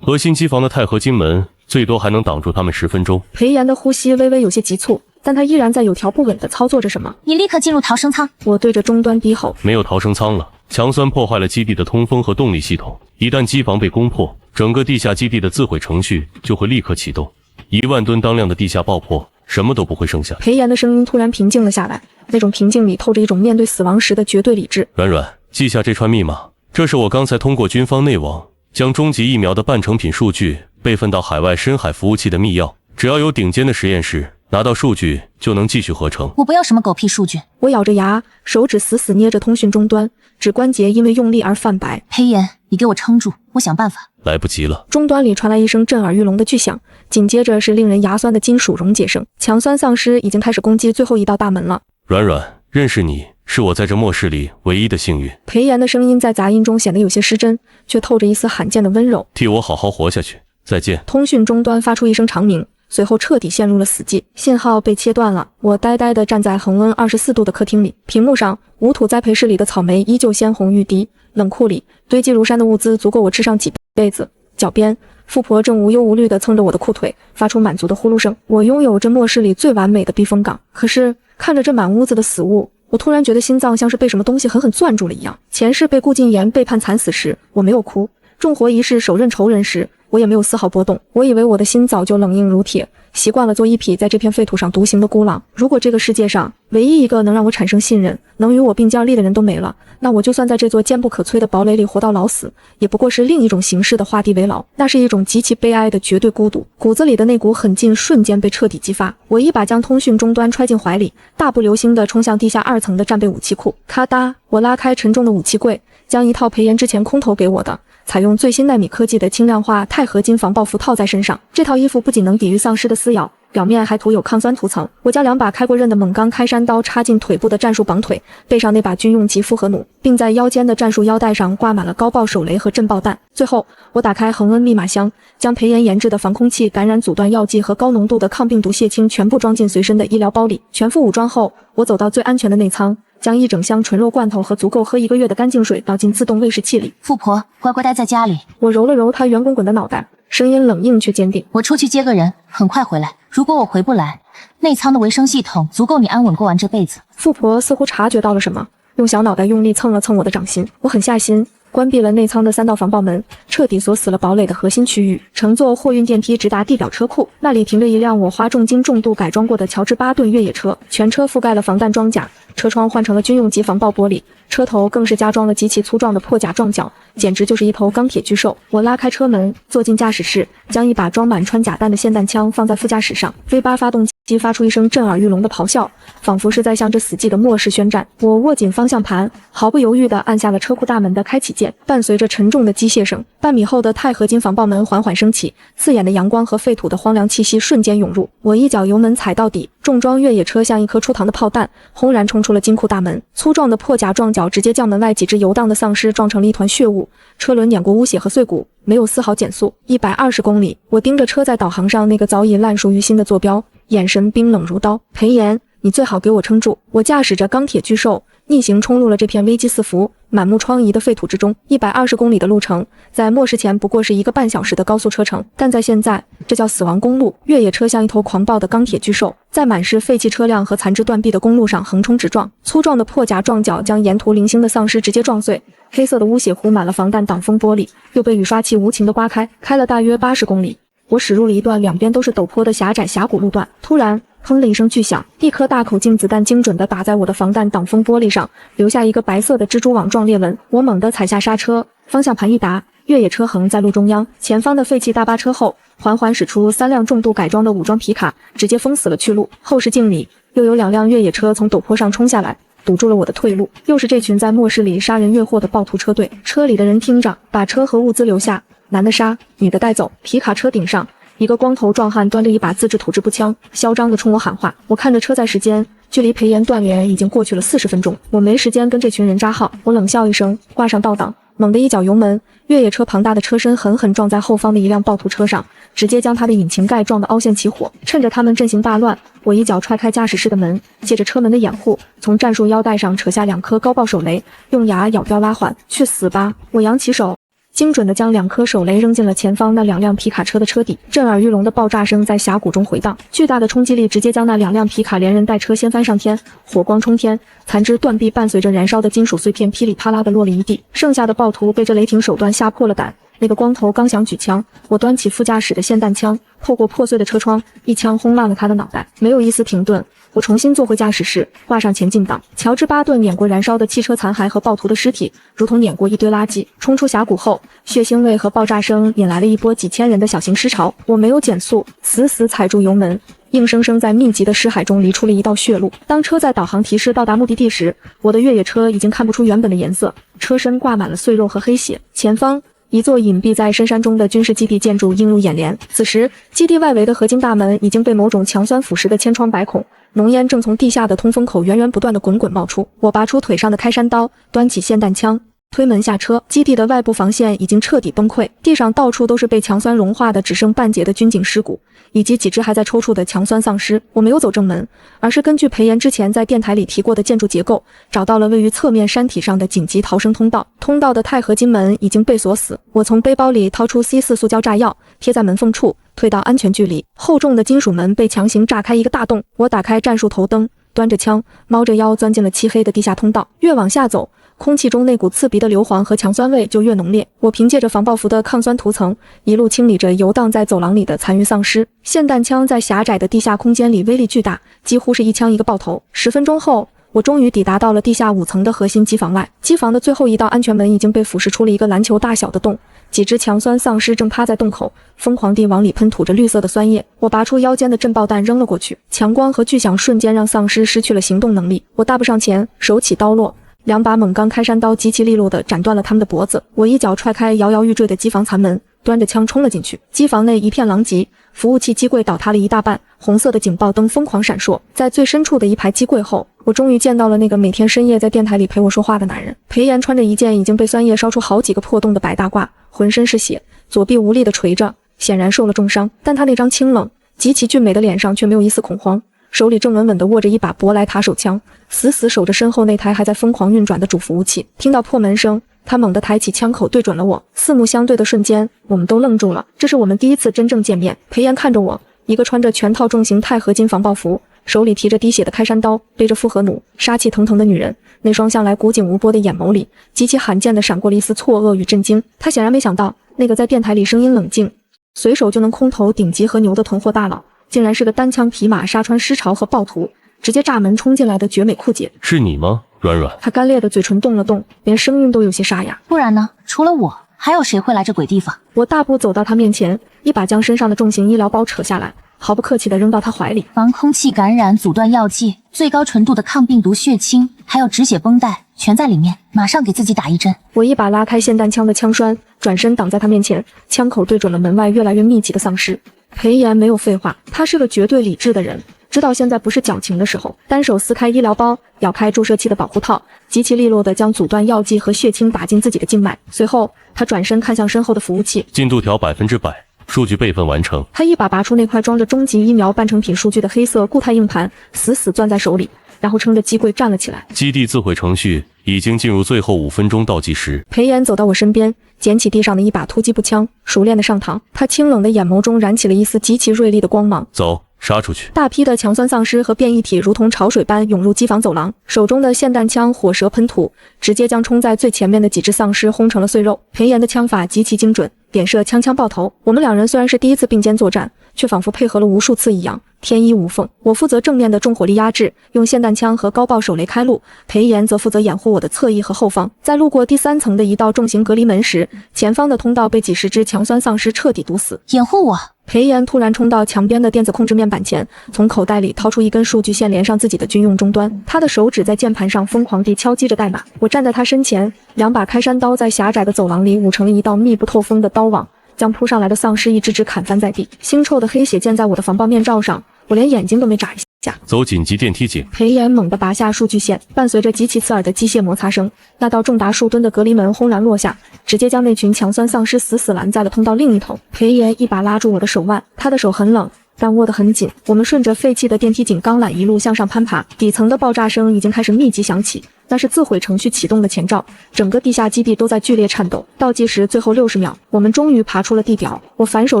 核心机房的钛合金门最多还能挡住他们10分钟。裴炎的呼吸微微有些急促，但他依然在有条不紊地操作着什么。你立刻进入逃生舱！我对着终端低吼。没有逃生舱了，强酸破坏了基地的通风和动力系统，一旦机房被攻破，整个地下基地的自毁程序就会立刻启动，1万吨当量的地下爆破，什么都不会剩下。裴炎的声音突然平静了下来，那种平静里透着一种面对死亡时的绝对理智。软软，记下这串密码，这是我刚才通过军方内网将终极疫苗的半成品数据备份到海外深海服务器的密钥，只要有顶尖的实验室拿到数据就能继续合成。我不要什么狗屁数据！我咬着牙，手指死死捏着通讯终端，指关节因为用力而泛白。裴炎，你给我撑住，我想办法。来不及了。终端里传来一声震耳欲聋的巨响，紧接着是令人牙酸的金属溶解声。强酸丧尸已经开始攻击最后一道大门了。软软，认识你是我在这末世里唯一的幸运。裴炎的声音在杂音中显得有些失真，却透着一丝罕见的温柔。替我好好活下去，再见。通讯终端发出一声长鸣，随后彻底陷入了死寂，信号被切断了。我呆呆地站在恒温24度的客厅里，屏幕上无土栽培室里的草莓依旧鲜红欲滴，冷库里堆积如山的物资足够我吃上几辈子。脚边富婆正无忧无虑地蹭着我的裤腿，发出满足的呼噜声。我拥有这末世里最完美的避风港，可是看着这满屋子的死物，我突然觉得心脏像是被什么东西狠狠攥住了一样。前世被顾禁言背叛惨死时，我没有哭；重活一世手刃仇人时，我也没有丝毫波动。我以为我的心早就冷硬如铁，习惯了做一匹在这片废土上独行的孤狼。如果这个世界上唯一一个能让我产生信任、能与我并肩而立的人都没了，那我就算在这座坚不可摧的堡垒里活到老死，也不过是另一种形式的画地为牢。那是一种极其悲哀的绝对孤独。骨子里的那股狠劲瞬间被彻底激发，我一把将通讯终端揣进怀里，大步流星地冲向地下2层的战备武器库。咔嗒，我拉开沉重的武器柜，将一套裴炎之前空投给我的采用最新奈米科技的轻量化钛合金防爆服套在身上。这套衣服不仅能抵御丧尸的撕咬，表面还涂有抗酸涂层。我将2把开过刃的锰钢开山刀插进腿部的战术绑腿，背上那把军用级复合弩，并在腰间的战术腰带上挂满了高爆手雷和震爆弹。最后，我打开恒温密码箱，将裴炎研制的防空气、感染阻断药剂和高浓度的抗病毒血清全部装进随身的医疗包里。全副武装后，我走到最安全的内舱，将一整箱纯肉罐头和足够喝1个月的干净水倒进自动喂食器里。富婆，乖乖待在家里。我揉了揉她圆滚滚的脑袋，声音冷硬却坚定。我出去接个人，很快回来。如果我回不来，内舱的维生系统足够你安稳过完这辈子。富婆似乎察觉到了什么，用小脑袋用力蹭了蹭我的掌心。我狠下心，关闭了内舱的3道防爆门，彻底锁死了堡垒的核心区域。乘坐货运电梯直达地表车库，那里停着一辆我花重金重度改装过的乔治巴顿越野车，全车覆盖了防弹装甲，车窗换成了军用级防爆玻璃，车头更是加装了极其粗壮的破甲撞角，简直就是一头钢铁巨兽。我拉开车门，坐进驾驶室，将一把装满穿甲弹的霰弹枪放在副驾驶上。V8发动机发出一声震耳欲聋的咆哮，仿佛是在向着死寂的末世宣战。我握紧方向盘，毫不犹豫地按下了车库大门的开启键，伴随着沉重的机械声，半米厚的钛合金防爆门缓缓升起，刺眼的阳光和废土的荒凉气息瞬间涌入。我一脚油门踩到底，重装越野车像一颗出膛的炮弹，轰然冲出了金库大门。粗壮的破甲撞角直接将门外几只游荡的丧尸撞成了一团血雾，车轮碾过污血和碎骨，没有丝毫减速。120公里，我盯着车在导航上那个早已烂熟于心的坐标，眼神冰冷如刀。裴炎，你最好给我撑住。我驾驶着钢铁巨兽逆行冲入了这片危机四伏、满目疮痍的废土之中。120公里的路程，在末世前不过是1个半小时的高速车程，但在现在，这叫死亡公路。越野车像一头狂暴的钢铁巨兽，在满是废弃车辆和残肢断臂的公路上横冲直撞，粗壮的破甲撞角将沿途零星的丧尸直接撞碎。黑色的污血糊满了防弹挡风玻璃，又被雨刷器无情地刮开。开了大约80公里，我驶入了一段两边都是陡坡的狭窄峡谷路段。突然，砰的一声巨响，一颗大口径子弹精准地打在我的防弹挡风玻璃上，留下一个白色的蜘蛛网状裂纹。我猛地踩下刹车，方向盘一打，越野车横在路中央，前方的废弃大巴车后缓缓驶出3辆重度改装的武装皮卡，直接封死了去路。后视镜里又有2辆越野车从陡坡上冲下来，堵住了我的退路。又是这群在末世里杀人越货的暴徒车队。车里的人听着，把车和物资留下，男的杀，女的带走。皮卡车顶上，一个光头壮汉端着一把自制土制步枪，嚣张地冲我喊话。我看着车载时间，距离裴岩断联已经过去了40分钟，我没时间跟这群人扎号。我冷笑一声，挂上倒档，猛地一脚油门，越野车庞大的车身狠狠撞在后方的一辆暴徒车上，直接将他的引擎盖撞得凹陷起火。趁着他们阵型大乱，我一脚踹开驾驶室的门，借着车门的掩护，从战术腰带上扯下2颗高爆手雷，用牙咬标拉缓。去死吧！我扬起手，精准地将2颗手雷扔进了前方那2辆皮卡车的车底，震耳欲聋的爆炸声在峡谷中回荡，巨大的冲击力直接将那2辆皮卡连人带车掀翻上天，火光冲天，残肢断臂伴随着燃烧的金属碎片噼里啪啦地落了一地。剩下的暴徒被这雷霆手段吓破了胆。那个光头刚想举枪，我端起副驾驶的霰弹枪，透过破碎的车窗，一枪轰烂了他的脑袋。没有一丝停顿，我重新坐回驾驶室，挂上前进档。乔治·巴顿碾过燃烧的汽车残骸和暴徒的尸体，如同碾过一堆垃圾。冲出峡谷后，血腥味和爆炸声引来了一波几千人的小型尸潮。我没有减速，死死踩住油门，硬生生在密集的尸海中离出了一道血路。当车载导航提示到达目的地时，我的越野车已经看不出原本的颜色，车身挂满了碎肉和黑血。前方一座隐蔽在深山中的军事基地建筑映入眼帘。此时，基地外围的合金大门已经被某种强酸腐蚀的千疮百孔，浓烟正从地下的通风口源源不断的滚滚冒出。我拔出腿上的开山刀，端起霰弹枪，推门下车。基地的外部防线已经彻底崩溃，地上到处都是被强酸融化的只剩半截的军警尸骨，以及几只还在抽搐的强酸丧尸。我没有走正门，而是根据裴岩之前在电台里提过的建筑结构，找到了位于侧面山体上的紧急逃生通道。通道的钛合金门已经被锁死，我从背包里掏出 C4 塑胶炸药，贴在门缝处，退到安全距离。厚重的金属门被强行炸开一个大洞，我打开战术头灯，端着枪，猫着腰钻进了漆黑的地下通道。越往下走，空气中那股刺鼻的硫磺和强酸味就越浓烈。我凭借着防爆服的抗酸涂层，一路清理着游荡在走廊里的残余丧尸。霰弹枪在狭窄的地下空间里威力巨大，几乎是一枪一个爆头。10分钟后，我终于抵达到了地下5层的核心机房外。机房的最后一道安全门已经被腐蚀出了一个篮球大小的洞，几只强酸丧尸正趴在洞口，疯狂地往里喷吐着绿色的酸液。我拔出腰间的震爆弹扔了过去，强光和巨响瞬间让丧尸失去了行动能力。我大步上前，手起刀落，2把猛钢开山刀极其利落地斩断了他们的脖子。我一脚踹开摇摇欲坠的机房残门，端着枪冲了进去。机房内一片狼藉，服务器机柜倒塌了一大半，红色的警报灯疯狂闪烁。在最深处的一排机柜后，我终于见到了那个每天深夜在电台里陪我说话的男人。裴岩穿着一件已经被酸液烧出好几个破洞的白大褂，浑身是血，左臂无力地垂着，显然受了重伤。但他那张清冷、极其俊美的脸上却没有一丝恐慌，手里正稳稳地握着一把珀莱塔手枪，死死守着身后那台还在疯狂运转的主服务器。听到破门声，他猛地抬起枪口对准了我。四目相对的瞬间，我们都愣住了。这是我们第一次真正见面。裴岩看着我，一个穿着全套重型钛合金防爆服，手里提着滴血的开山刀，背着复合弩，杀气腾腾的女人，那双向来古井无波的眼眸里极其罕见地闪过了一丝错愕与震惊。他显然没想到，那个在电台里声音冷静，随手就能空投顶级和牛的囤货大佬，竟然是个单枪匹马杀穿尸潮和暴徒，直接炸门冲进来的绝美酷姐。是你吗，软软？他干裂的嘴唇动了动，连声音都有些沙哑。不然呢？除了我，还有谁会来这鬼地方？我大步走到他面前，一把将身上的重型医疗包扯下来，毫不客气地扔到他怀里。防空气感染阻断药剂，最高纯度的抗病毒血清，还有止血绷带，全在里面，马上给自己打一针。我一把拉开霰弹枪的枪栓，转身挡在他面前，枪口对准了门外越来越密集的丧尸。裴岩没有废话，他是个绝对理智的人，知道现在不是矫情的时候，单手撕开医疗包，咬开注射器的保护套，极其利落地将阻断药剂和血清打进自己的静脉。随后他转身看向身后的服务器，进度条100%，数据备份完成。他一把拔出那块装着终极疫苗半成品数据的黑色固态硬盘，死死攥在手里，然后撑着机柜站了起来。基地自毁程序已经进入最后5分钟倒计时。裴炎走到我身边，捡起地上的一把突击步枪，熟练的上膛。他清冷的眼眸中燃起了一丝极其锐利的光芒。走，杀出去！大批的强酸丧尸和变异体如同潮水般涌入机房走廊，手中的霰弹枪火舌喷吐，直接将冲在最前面的几只丧尸轰成了碎肉。裴炎的枪法极其精准，点射枪爆头。我们两人虽然是第一次并肩作战，却仿佛配合了无数次一样，天衣无缝。我负责正面的重火力压制，用霰弹枪和高爆手雷开路，裴炎则负责掩护我的侧翼和后方。在路过第3层的一道重型隔离门时，前方的通道被几十只强酸丧尸彻底堵死。掩护我！裴炎突然冲到墙边的电子控制面板前，从口袋里掏出一根数据线，连上自己的军用终端。他的手指在键盘上疯狂地敲击着代码。我站在他身前，2把开山刀在狭窄的走廊里舞成了一道密不透风的刀网，将扑上来的丧尸一只只砍翻在地。腥臭的黑血溅在我的防爆面罩上，我连眼睛都没眨一下。走紧急电梯井！裴炎猛地拔下数据线，伴随着极其刺耳的机械摩擦声，那道重达数吨的隔离门轰然落下，直接将那群强酸丧尸死死拦在了通道另一头。裴炎一把拉住我的手腕，他的手很冷，但握得很紧。我们顺着废弃的电梯井钢缆一路向上攀爬，底层的爆炸声已经开始密集响起，那是自毁程序启动的前兆。整个地下基地都在剧烈颤抖。倒计时最后60秒，我们终于爬出了地表。我反手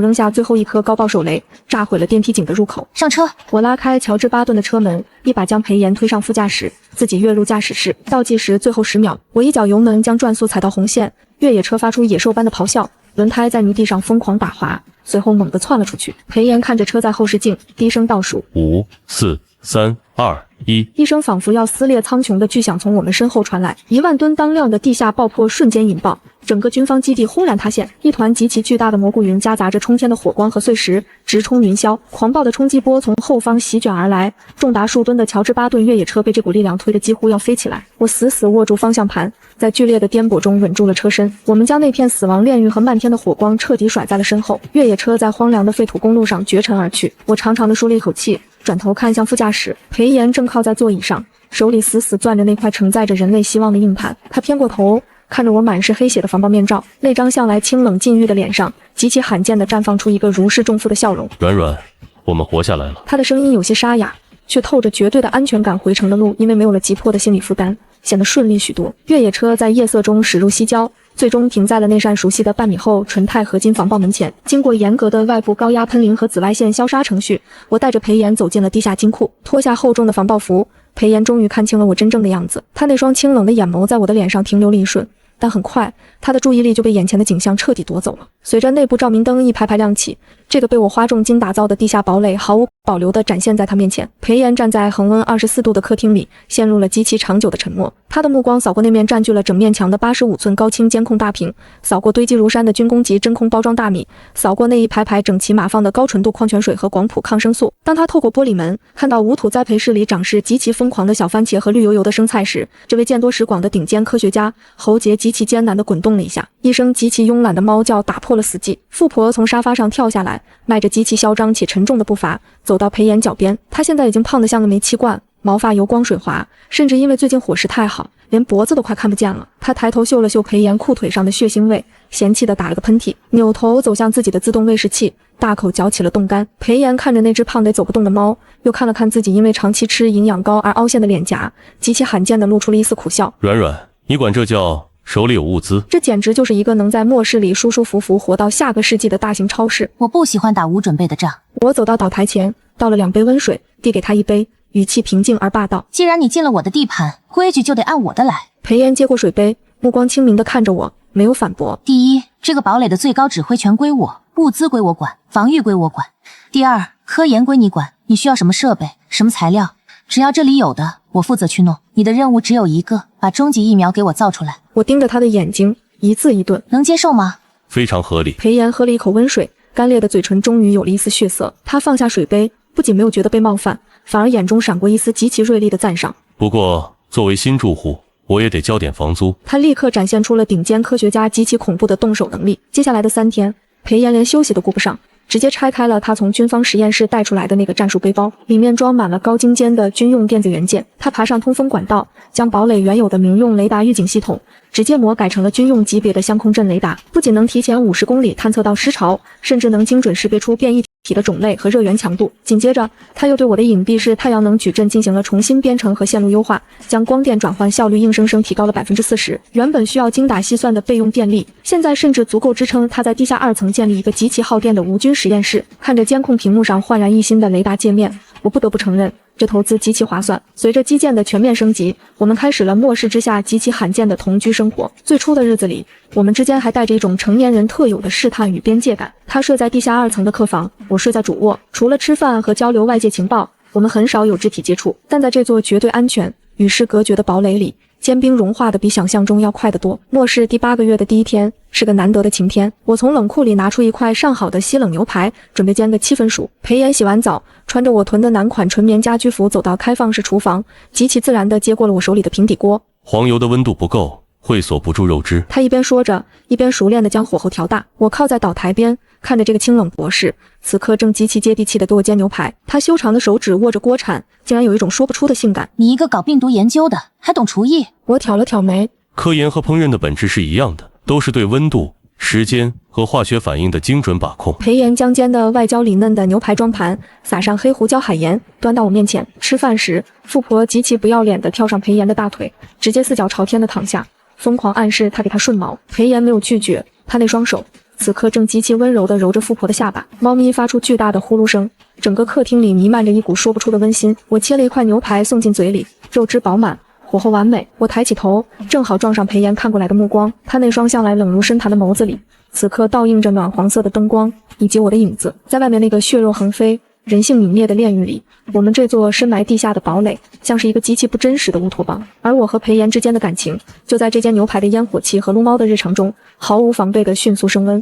扔下最后一颗高爆手雷，炸毁了电梯井的入口。上车！我拉开乔治巴顿的车门，一把将裴炎推上副驾驶，自己跃入驾驶室。倒计时最后10秒，我一脚油门将转速踩到红线，越野车发出野兽般的咆哮，轮胎在泥地上疯狂打滑，随后猛地窜了出去。裴炎看着车载后视镜，低声倒数5、4、3、2、1。一声仿佛要撕裂苍穹的巨响从我们身后传来，1万吨当量的地下爆破瞬间引爆，整个军方基地轰然塌陷，一团极其巨大的蘑菇云夹杂着冲天的火光和碎石，直冲云霄。狂暴的冲击波从后方席卷而来，重达数吨的乔治巴顿越野车被这股力量推得几乎要飞起来。我死死握住方向盘，在剧烈的颠簸中稳住了车身。我们将那片死亡炼狱和漫天的火光彻底甩在了身后，越野车在荒凉的废土公路上绝尘而去。我长长的舒了一口气，转头看向副驾驶，裴炎正靠在座椅上，手里死死攥着那块承载着人类希望的硬盘。他偏过头看着我满是黑血的防爆面罩，那张向来清冷禁欲的脸上极其罕见地绽放出一个如释重负的笑容。软软，我们活下来了。他的声音有些沙哑，却透着绝对的安全感。回程的路因为没有了急迫的心理负担，显得顺利许多。越野车在夜色中驶入西郊，最终停在了那扇熟悉的半米厚纯钛合金防爆门前。经过严格的外部高压喷淋和紫外线消杀程序，我带着裴炎走进了地下金库，脱下厚重的防爆服。裴炎终于看清了我真正的样子，他那双清冷的眼眸在我的脸上停留了一瞬，但很快他的注意力就被眼前的景象彻底夺走了。随着内部照明灯一排排亮起，这个被我花重金打造的地下堡垒毫无保留地展现在他面前。裴炎站在恒温24度的客厅里，陷入了极其长久的沉默。他的目光扫过那面占据了整面墙的85寸高清监控大屏，扫过堆积如山的军工级真空包装大米，扫过那一排排整齐码放的高纯度矿泉水和广谱抗生素。当他透过玻璃门看到无土栽培室里长势极其疯狂的小番茄和绿油油的生菜时，这位见多识广的顶尖科学家喉结极其艰难地滚动了一下，一声极其慵懒的猫叫打破了死寂。富婆从沙发上跳下来，迈着极其嚣张且沉重的步伐走到裴炎脚边。她现在已经胖得像个煤气罐，毛发油光水滑，甚至因为最近伙食太好，连脖子都快看不见了。她抬头嗅了嗅裴炎裤腿上的血腥味，嫌弃地打了个喷嚏，扭头走向自己的自动喂食器，大口嚼起了冻干。裴炎看着那只胖得走不动的猫，又看了看自己因为长期吃营养膏而凹陷的脸颊，极其罕见地露出了一丝苦笑。软软，你管这叫手里有物资？这简直就是一个能在末世里舒舒服服活到下个世纪的大型超市。我不喜欢打无准备的仗。我走到岛台前，倒了2杯温水，递给他一杯，语气平静而霸道。既然你进了我的地盘，规矩就得按我的来。裴炎接过水杯，目光清明地看着我，没有反驳。第一，这个堡垒的最高指挥权归我，物资归我管，防御归我管。第二，科研归你管，你需要什么设备，什么材料，只要这里有的，我负责去弄。你的任务只有一个，把终极疫苗给我造出来。我盯着他的眼睛，一字一顿。能接受吗？非常合理。裴炎喝了一口温水，干裂的嘴唇终于有了一丝血色。他放下水杯，不仅没有觉得被冒犯，反而眼中闪过一丝极其锐利的赞赏。不过作为新住户，我也得交点房租。他立刻展现出了顶尖科学家极其恐怖的动手能力。接下来的3天，裴炎连休息都顾不上，直接拆开了他从军方实验室带出来的那个战术背包，里面装满了高精尖的军用电子元件。他爬上通风管道，将堡垒原有的民用雷达预警系统直接魔改成了军用级别的相控阵雷达，不仅能提前50公里探测到失潮，甚至能精准识别出变异体的种类和热源强度。紧接着，他又对我的隐蔽式太阳能矩阵进行了重新编程和线路优化，将光电转换效率硬生生提高了40%。原本需要精打细算的备用电力，现在甚至足够支撑他在地下2层建立一个极其耗电的无菌实验室。看着监控屏幕上焕然一新的雷达界面，我不得不承认，这投资极其划算。随着基建的全面升级，我们开始了末世之下极其罕见的同居生活。最初的日子里，我们之间还带着一种成年人特有的试探与边界感。他睡在地下2层的客房，我睡在主卧。除了吃饭和交流外界情报，我们很少有肢体接触。但在这座绝对安全、与世隔绝的堡垒里，坚冰融化的比想象中要快得多。末世第8个月的第一天是个难得的晴天，我从冷库里拿出一块上好的西冷牛排，准备煎个7分熟。裴岩洗完澡，穿着我囤的男款纯棉家居服走到开放式厨房，极其自然地接过了我手里的平底锅。黄油的温度不够，会锁不住肉汁。他一边说着，一边熟练地将火候调大。我靠在岛台边，看着这个清冷博士，此刻正极其接地气地给我煎牛排。他修长的手指握着锅铲，竟然有一种说不出的性感。你一个搞病毒研究的，还懂厨艺？我挑了挑眉。科研和烹饪的本质是一样的，都是对温度、时间和化学反应的精准把控。裴岩将煎的外焦里嫩的牛排装盘，撒上黑胡椒海盐，端到我面前。吃饭时，富婆极其不要脸地跳上裴岩的大腿，直接4脚朝天地躺下，疯狂暗示他给他顺毛。裴岩没有拒绝，他那双手此刻正极其温柔地揉着富婆的下巴。猫咪发出巨大的呼噜声，整个客厅里弥漫着一股说不出的温馨。我切了一块牛排送进嘴里，肉汁饱满，火候完美。我抬起头，正好撞上裴岩看过来的目光。他那双向来冷如深潭的眸子里，此刻倒映着暖黄色的灯光以及我的影子。在外面那个血肉横飞、人性泯灭的炼狱里，我们这座深埋地下的堡垒像是一个极其不真实的乌托邦。而我和裴岩之间的感情，就在这间牛排的烟火气和撸猫的日常中，毫无防备的迅速升温。